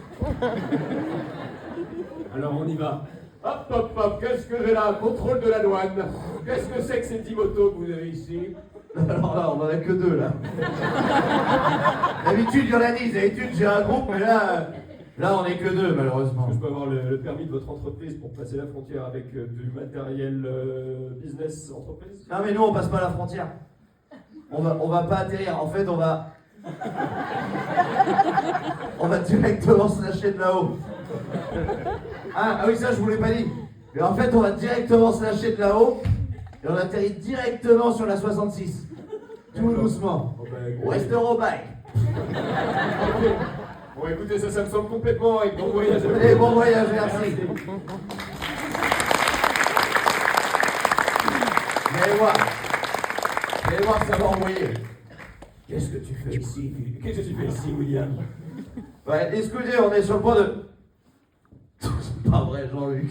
alors on y va. Hop, hop, hop, qu'est-ce que j'ai là? Contrôle de la douane. Qu'est-ce que c'est que ces 10 motos que vous avez ici?
Alors là, on en a que 2 là. D'habitude, il y en a 10. D'habitude, j'ai un groupe, mais là on est que 2 malheureusement.
Je peux avoir le permis de votre entreprise pour passer la frontière avec du matériel business entreprise?
Non mais nous on passe pas la frontière. On va pas atterrir. En fait on va directement se lâcher de là-haut. Ah oui ça je vous l'ai pas dit. Mais en fait on va directement se lâcher de là-haut et on atterrit directement sur la 66. Tout doucement.
Bon, ben,
West Eurobike.
ok. Bon écoutez, ça me semble complètement et bon voyage à vous.
Allez, bon voyage, merci. Vous allez voir, ça va envoyer.
Qu'est-ce que tu fais ici? Qu'est-ce que tu fais ici, William?
Ouais, excusez, on est sur le point de... C'est pas vrai, Jean-Luc.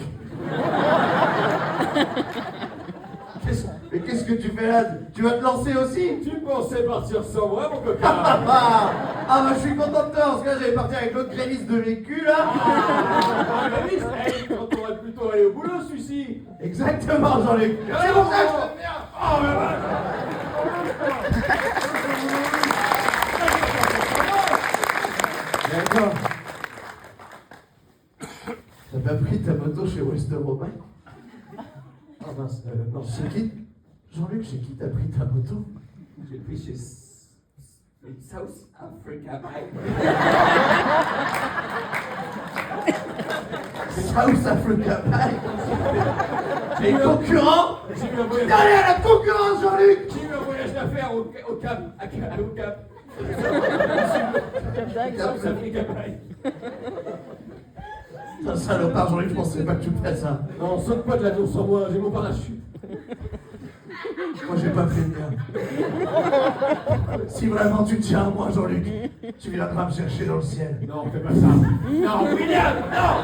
Mais qu'est-ce que tu fais là? Tu vas te lancer aussi?
Tu pensais partir sans moi, mon copain?
Ah bah je suis content de toi, parce que là j'allais partir avec l'autre gréviste de vécu là.
Ah, Grévis, hey, quand on aurait plutôt aller au boulot, celui-ci.
Exactement, Jean-Luc. C'est pour ça que je t'aime bien.
Oh, mais voilà.
D'accord. T'as pas pris ta moto chez West Eurobike?
Ah mince, non.
Chez qui? Jean-Luc, chez qui t'as pris ta moto?
J'ai pris chez South Africa Bike.
South Africa Bike. Les concurrents?
J'ai eu un voyage.
Allez à la concurrence, Jean-Luc!
J'ai eu un voyage d'affaires au Cap. Au Cap. South Africa Bike.
C'est un salopard, Jean-Luc, je pensais pas que tu ferais ça.
Non, saute pas de l'avion sans moi, j'ai mon parachute.
Moi, j'ai pas pris le mien. Si vraiment tu tiens à moi, Jean-Luc, tu viendras me chercher dans le ciel.
Non, fais pas ça. Non, William, non.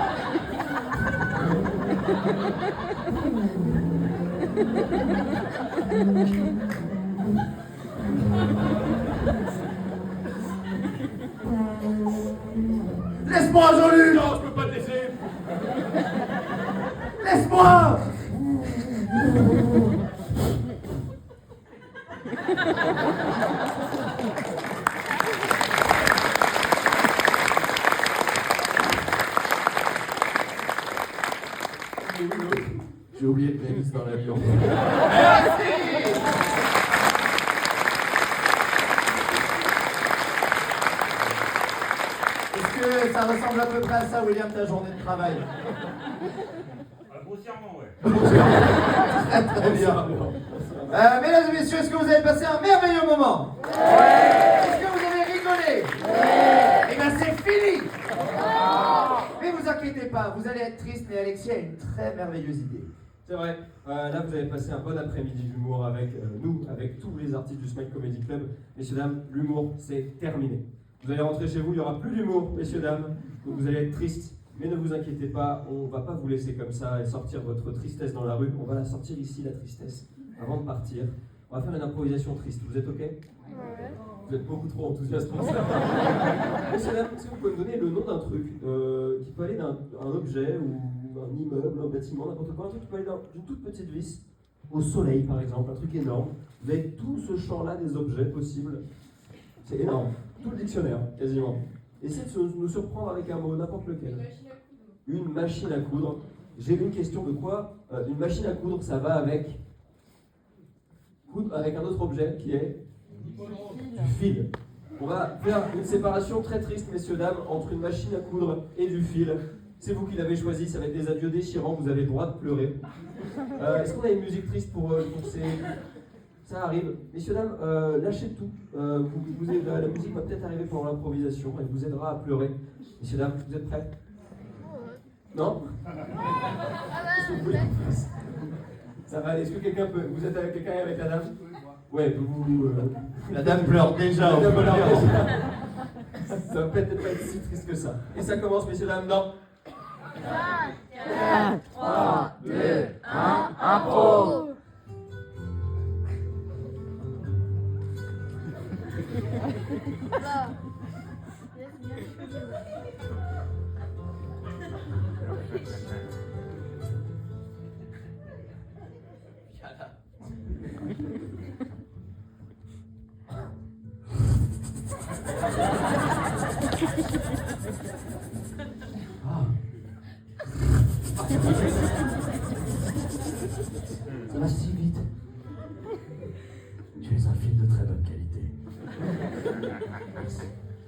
Laisse-moi, Jean-Luc!
Non, je peux pas te laisser.
Laisse-moi! J'ai oublié de mettre dans l'avion. Est-ce que ça ressemble à peu près à ça, William, ta journée de travail?
Grossièrement, ouais.
Très bien. Mesdames et messieurs, est-ce que vous avez passé un merveilleux moment? Est-ce que vous avez rigolé? Eh bien, c'est fini! Mais vous inquiétez pas, vous allez être triste, mais Alexis a une très merveilleuse idée.
C'est vrai. Là, vous avez passé un bon après-midi d'humour avec nous, avec tous les artistes du Smile Comedy Club. Messieurs, dames, l'humour, c'est terminé. Vous allez rentrer chez vous, il n'y aura plus d'humour, messieurs, dames. Donc vous allez être tristes. Mais ne vous inquiétez pas, on ne va pas vous laisser comme ça et sortir votre tristesse dans la rue. On va la sortir ici, la tristesse. avant de partir, on va faire une improvisation triste. Vous êtes OK? Vous êtes beaucoup trop enthousiaste pour ça. Monsieur, dames, est-ce que vous pouvez me donner le nom d'un truc qui peut aller d'un objet ou un immeuble, un bâtiment, n'importe quoi, un truc qui peut aller d'une toute petite vis au soleil par exemple, un truc énorme. Vous avez tout ce champ-là des objets possibles. C'est énorme. Tout le dictionnaire, quasiment. Essayez de nous surprendre avec un mot, n'importe lequel. Une machine à coudre. J'ai une question de quoi une machine à coudre, ça va avec coudre avec un autre objet qui est du fil. On va faire une séparation très triste, messieurs, dames, entre une machine à coudre et du fil. C'est vous qui l'avez choisi, ça va être des adieux déchirants, vous avez le droit de pleurer. Est-ce qu'on a une musique triste pour ces... Ça arrive. Messieurs, dames, lâchez tout. La musique va peut-être arriver pendant l'improvisation, elle vous aidera à pleurer. Messieurs, dames, vous êtes prêts? Non? Est-ce que vous voulez qu'on fasse? Ça va aller. Est-ce que quelqu'un peut... Vous êtes avec quelqu'un avec la dame? Ouais,
La dame pleure déjà.
La dame pleure déjà. Ça va peut-être pas être si triste que ça. Et ça commence, messieurs, dames, non?
3, 2, 1, impro.
Ça va si vite. Tu es un film de très bonne qualité.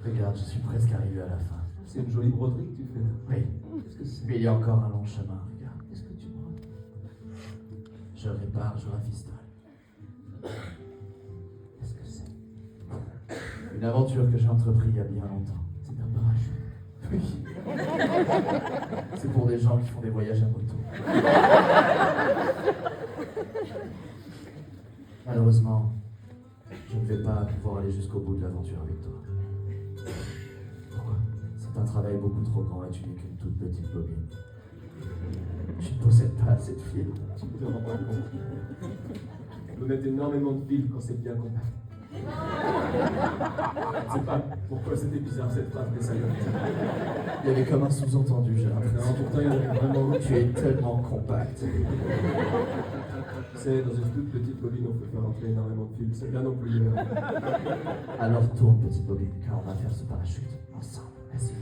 Regarde, je suis presque arrivé à la fin.
C'est une jolie broderie que tu fais là.
Oui,
Qu'est-ce que c'est?
mais il y a encore un long chemin, regarde.
Qu'est-ce que tu brodes?
Je répare, je rafistole.
Qu'est-ce que c'est?
Une aventure que j'ai entreprise il y a bien longtemps.
C'est un parachute.
Oui. C'est pour des gens qui font des voyages à moto. Malheureusement, je ne vais pas pouvoir aller jusqu'au bout de l'aventure avec toi. Pourquoi? C'est un travail beaucoup trop grand et tu n'es qu'une toute petite bobine. Je ne possède pas assez de fil.
Tu ne te rends pas compte. On peut mettre énormément de fils quand c'est bien compact. Je ne sais pas pourquoi c'était bizarre cette phrase, mais ça y est.
Il y avait comme un sous-entendu, j'ai l'impression.
Non, pourtant il y en avait vraiment.
Tu es tellement compact.
Tu sais, dans une toute petite bobine, on peut faire entrer énormément de fils. C'est bien non plus.
Alors tourne, petite bobine, car on va faire ce parachute ensemble. Vas-y.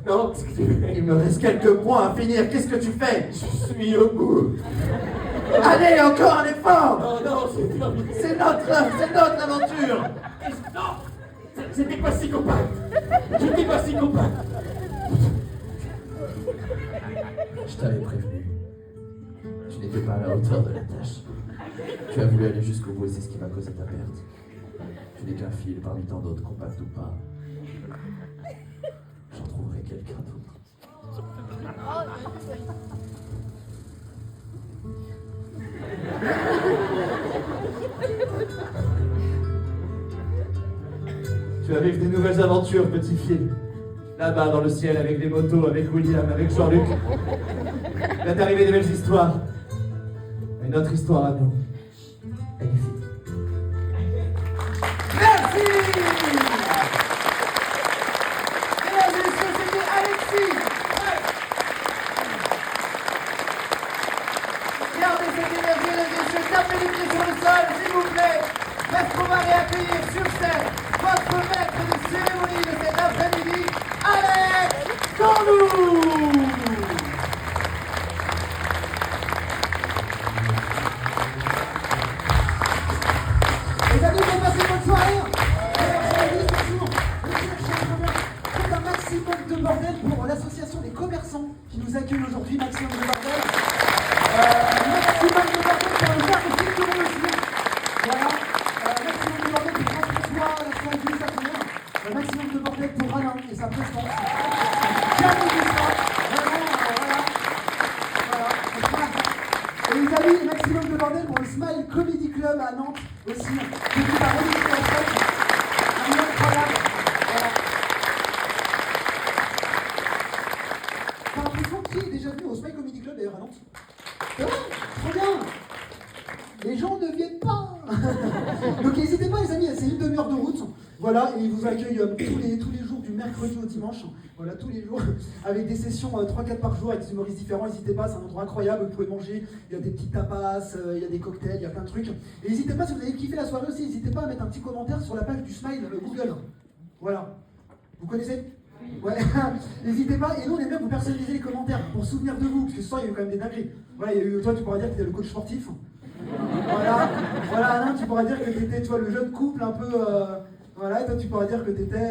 Non, qu'est-ce que tu fais?
Il me reste quelques points à finir, qu'est-ce que tu fais?
Je suis au bout.
Allez, encore un effort!
Non, non, c'est terminé.
C'est notre aventure!
Non! C'était pas si compact. J'étais pas si compact.
Je t'avais prévenu. Tu n'étais pas à la hauteur de la tâche. Tu as voulu aller jusqu'au bout et c'est ce qui m'a causé ta perte. Tu n'es qu'un fil parmi tant d'autres, compact ou pas. J'en trouverai quelqu'un d'autre. Tu vas vivre des nouvelles aventures, petit fil. Là-bas, dans le ciel, avec les motos, avec William, avec Jean-Luc. Il va t'arriver des belles histoires. Et notre histoire à nous, elle est finie. Merci! Mesdames et messieurs, c'était Alexis! Gardez cette énergie, mesdames et messieurs, tapez les pieds sur le sol, s'il vous plaît. Parce qu'on va réaccueillir sur scène votre maître de cérémonie de cet après-midi, Alex Cornou! Les amis, vous passez une bonne soirée. Faites un maximum de bordel pour l'association des commerçants qui nous accueille aujourd'hui. Maximum de bordel. Maximum de bordel pour le faire de film de aussi. Voilà. Maximum de bordel pour François, la soirée sa première. Maximum de bordel pour Alain et sa prestance. Bien de ça. Vraiment, voilà. Voilà.
bordel pour le Smile Comedy Club à Nantes aussi. Tenu par Olivier Lafrette. Un lieu incroyable. Voilà. T'as l'impression qui est déjà venu au Smile Comedy Club d'ailleurs à Nantes? C'est vrai? Trop bien! Les gens ne viennent pas. Donc n'hésitez pas les amis, c'est une demi-heure de route. Voilà, et ils vous accueillent tous les jours du mercredi au dimanche. Voilà, tous les jours, avec des sessions 3-4 par jour avec des humoristes différents. N'hésitez pas, c'est un endroit incroyable, vous pouvez manger. Il y a des petites tapas, il y a des cocktails, il y a plein de trucs. Et n'hésitez pas, si vous avez kiffé la soirée aussi, n'hésitez pas à mettre un petit commentaire sur la page du Smile Google. Voilà. Vous connaissez? Ouais, n'hésitez pas, et nous on aime bien vous personnaliser les commentaires pour souvenir de vous, parce que ce soir il y a eu quand même des dingueries. Voilà, il y a eu, toi tu pourras dire que tu étais le coach sportif. Voilà, Alain, tu pourras dire que tu étais, toi, le jeune couple un peu. Voilà, et toi tu pourras dire que tu étais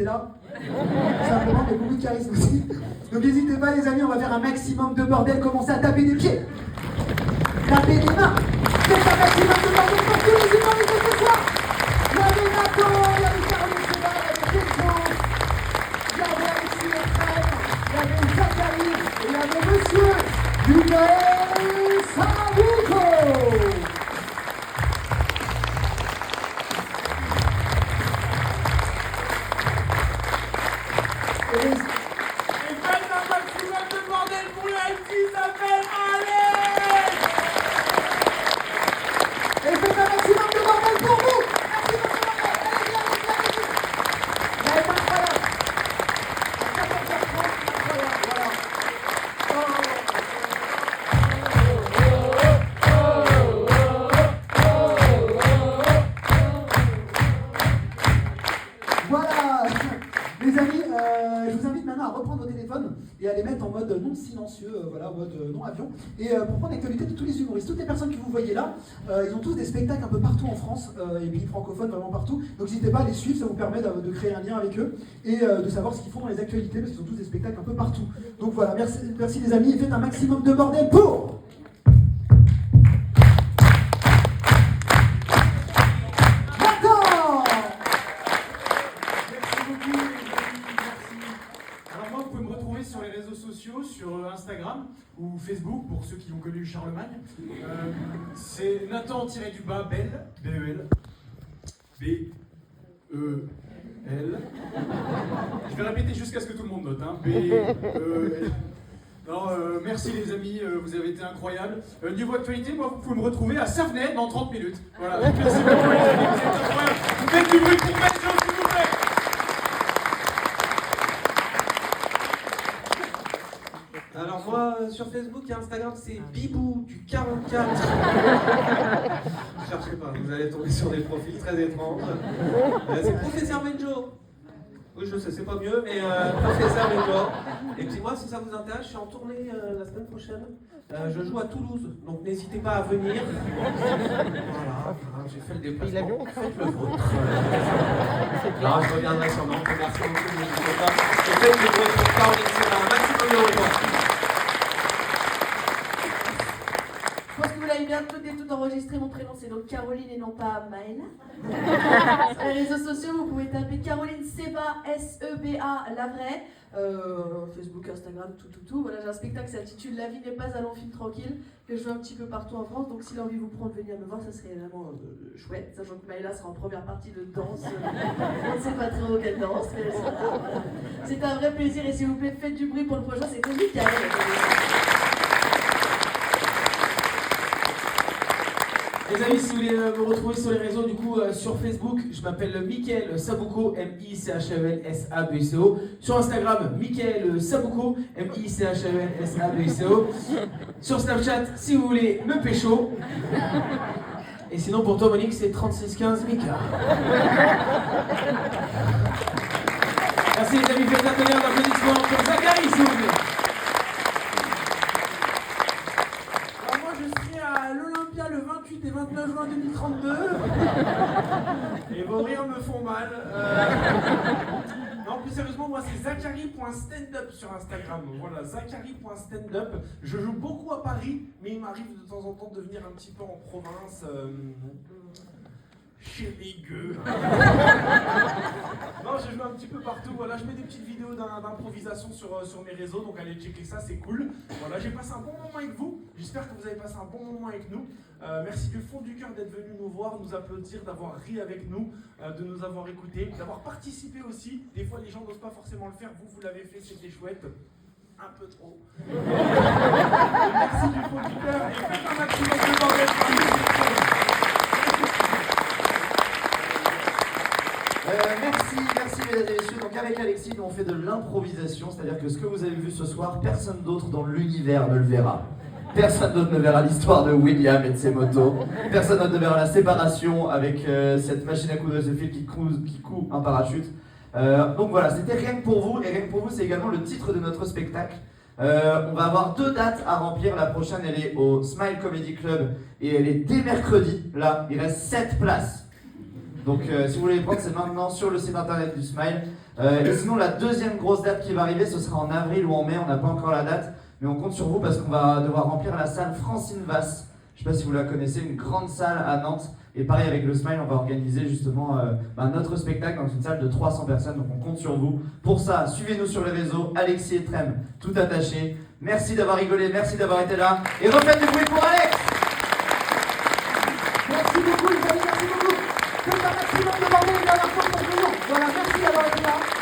là. Tout simplement, mais beaucoup de charisme aussi. Donc n'hésitez pas les amis, on va faire un maximum de bordel, commencez à taper des pieds, taper des mains, faites un maximum de bordel pour tous les humoristes de ce soir. Il y avait Nato, il y avait Caroline Séva, il y avait Pétron, il y avait Alexis Lefebvre, il y avait Zachary, et il y avait monsieur Michael Sabuco.
Et faites un maximum de bordel pour la qui s'appelle Alex.
Et faites un maximum de bordel pour vous. Merci beaucoup, bordel. Allez-y. Ça va être incroyable. À 14h30, incroyable, voilà. Voilà. Les amis, je vous invite maintenant à reprendre vos téléphones et à les mettre en mode non silencieux, voilà, en mode non avion. Et pour prendre l'actualité de tous les humoristes, toutes les personnes que vous voyez là, ils ont tous des spectacles un peu partout en France, et pays francophones vraiment partout. Donc n'hésitez pas à les suivre, ça vous permet de créer un lien avec eux et de savoir ce qu'ils font dans les actualités, parce qu'ils ont tous des spectacles un peu partout. Donc voilà, merci les amis, et faites un maximum de bordel pour...
Sur les réseaux sociaux, sur Instagram ou Facebook, pour ceux qui ont connu Charlemagne. C'est Nathan-Bel, B-E-L, B-E-L. Je vais répéter jusqu'à ce que tout le monde note, hein. B-E-L. Non, merci les amis, vous avez été incroyables. Niveau actualité, moi vous pouvez me retrouver à Savenay dans 30 minutes. Voilà, merci beaucoup les amis, vous êtes incroyables. Faites du bruit pour Benjo, s'il vous plaît.
Alors moi, sur Facebook et Instagram, c'est Bibou du 44. Cherchez pas, vous allez tomber sur des profils très étranges. C'est Professeur Benjo. Oui, je sais, c'est pas mieux, mais Professeur Benjo. Et puis moi, si ça vous intéresse, je suis en tournée la semaine prochaine. Je joue à Toulouse, donc n'hésitez pas à venir. Voilà, j'ai fait le déplacement. Faites le vôtre. Alors, je reviendrai sûrement. Merci beaucoup, n'hésitez pas. Et faites le bruit pour Caroline Séva, un maximum de revoir.
Je pense que vous l'avez bien tout enregistré, mon prénom c'est donc Caroline et non pas Maëla. Sur les réseaux sociaux, vous pouvez taper Caroline Séva, S-E-B-A, la vraie. Facebook, Instagram, tout. Voilà, j'ai un spectacle qui s'intitule La vie n'est pas un long film tranquille, que je joue un petit peu partout en France. Donc si l'envie vous prend de venir me voir, ça serait vraiment chouette. Sachant que Maëla sera en première partie de danse. On ne sait pas trop quelle danse, mais elle sera là, voilà. C'est un vrai plaisir et s'il vous plaît, faites du bruit pour le prochain, c'est comme Michael.
Les amis, si vous voulez me retrouver sur les réseaux, du coup, sur Facebook, je m'appelle Michael Sabuco, M-I-C-H-E-L-S-A-B-U-C-O. Sur Instagram, Michael Sabuco, M-I-C-H-E-L-S-A-B-U-C-O. Sur Snapchat, si vous voulez me pécho. Et sinon, pour toi, Monique, c'est 3615 Mika. Merci les amis, faites un tonnerre d'applaudissements pour Zachary, s'il vous plaît.
Alors moi je serai à l'Olympia le 28 et 29 juin 2032. Et vos rires me font mal. Non, plus sérieusement, moi c'est zachary.standup sur Instagram. Voilà, zachary.standup. Je joue beaucoup à Paris, mais il m'arrive de temps en temps de venir un petit peu en province. chez les gueux. Non, j'ai joué un petit peu partout. Voilà, je mets des petites vidéos d'improvisation sur mes réseaux, donc allez checker ça, c'est cool. Voilà, j'ai passé un bon moment avec vous. J'espère que vous avez passé un bon moment avec nous. Merci du fond du cœur d'être venu nous voir, nous applaudir, d'avoir ri avec nous, de nous avoir écoutés, d'avoir participé aussi. Des fois, les gens n'osent pas forcément le faire. Vous l'avez fait, c'était chouette. Un peu trop. Merci du fond du cœur et faites un maximum de bordel par ici.
Merci mesdames et messieurs. Donc avec Alexis, nous on fait de l'improvisation, c'est-à-dire que ce que vous avez vu ce soir, personne d'autre dans l'univers ne le verra. Personne d'autre ne verra l'histoire de William et de ses motos. Personne d'autre ne verra la séparation avec cette machine à coudre et ce fil qui coud un parachute. Donc voilà, c'était rien que pour vous, et rien que pour vous, c'est également le titre de notre spectacle. On va avoir 2 dates à remplir. La prochaine, elle est au Smile Comedy Club et elle est dès mercredi. Là, il reste 7 places. Donc si vous voulez les prendre, c'est maintenant sur le site internet du Smile. Et sinon, la deuxième grosse date qui va arriver, ce sera en avril ou en mai. On n'a pas encore la date, mais on compte sur vous parce qu'on va devoir remplir la salle Francine Vasse. Je ne sais pas si vous la connaissez, une grande salle à Nantes. Et pareil avec le Smile, on va organiser justement notre spectacle dans une salle de 300 personnes. Donc on compte sur vous. Pour ça, suivez-nous sur les réseaux, Alexis et Trem, tout attaché. Merci d'avoir rigolé, merci d'avoir été là. Et refaites du bruit pour Alex.
Merci beaucoup les amis, merci beaucoup. Faites un maximum de bordel une dernière fois pour nous. Voilà, merci d'avoir été là.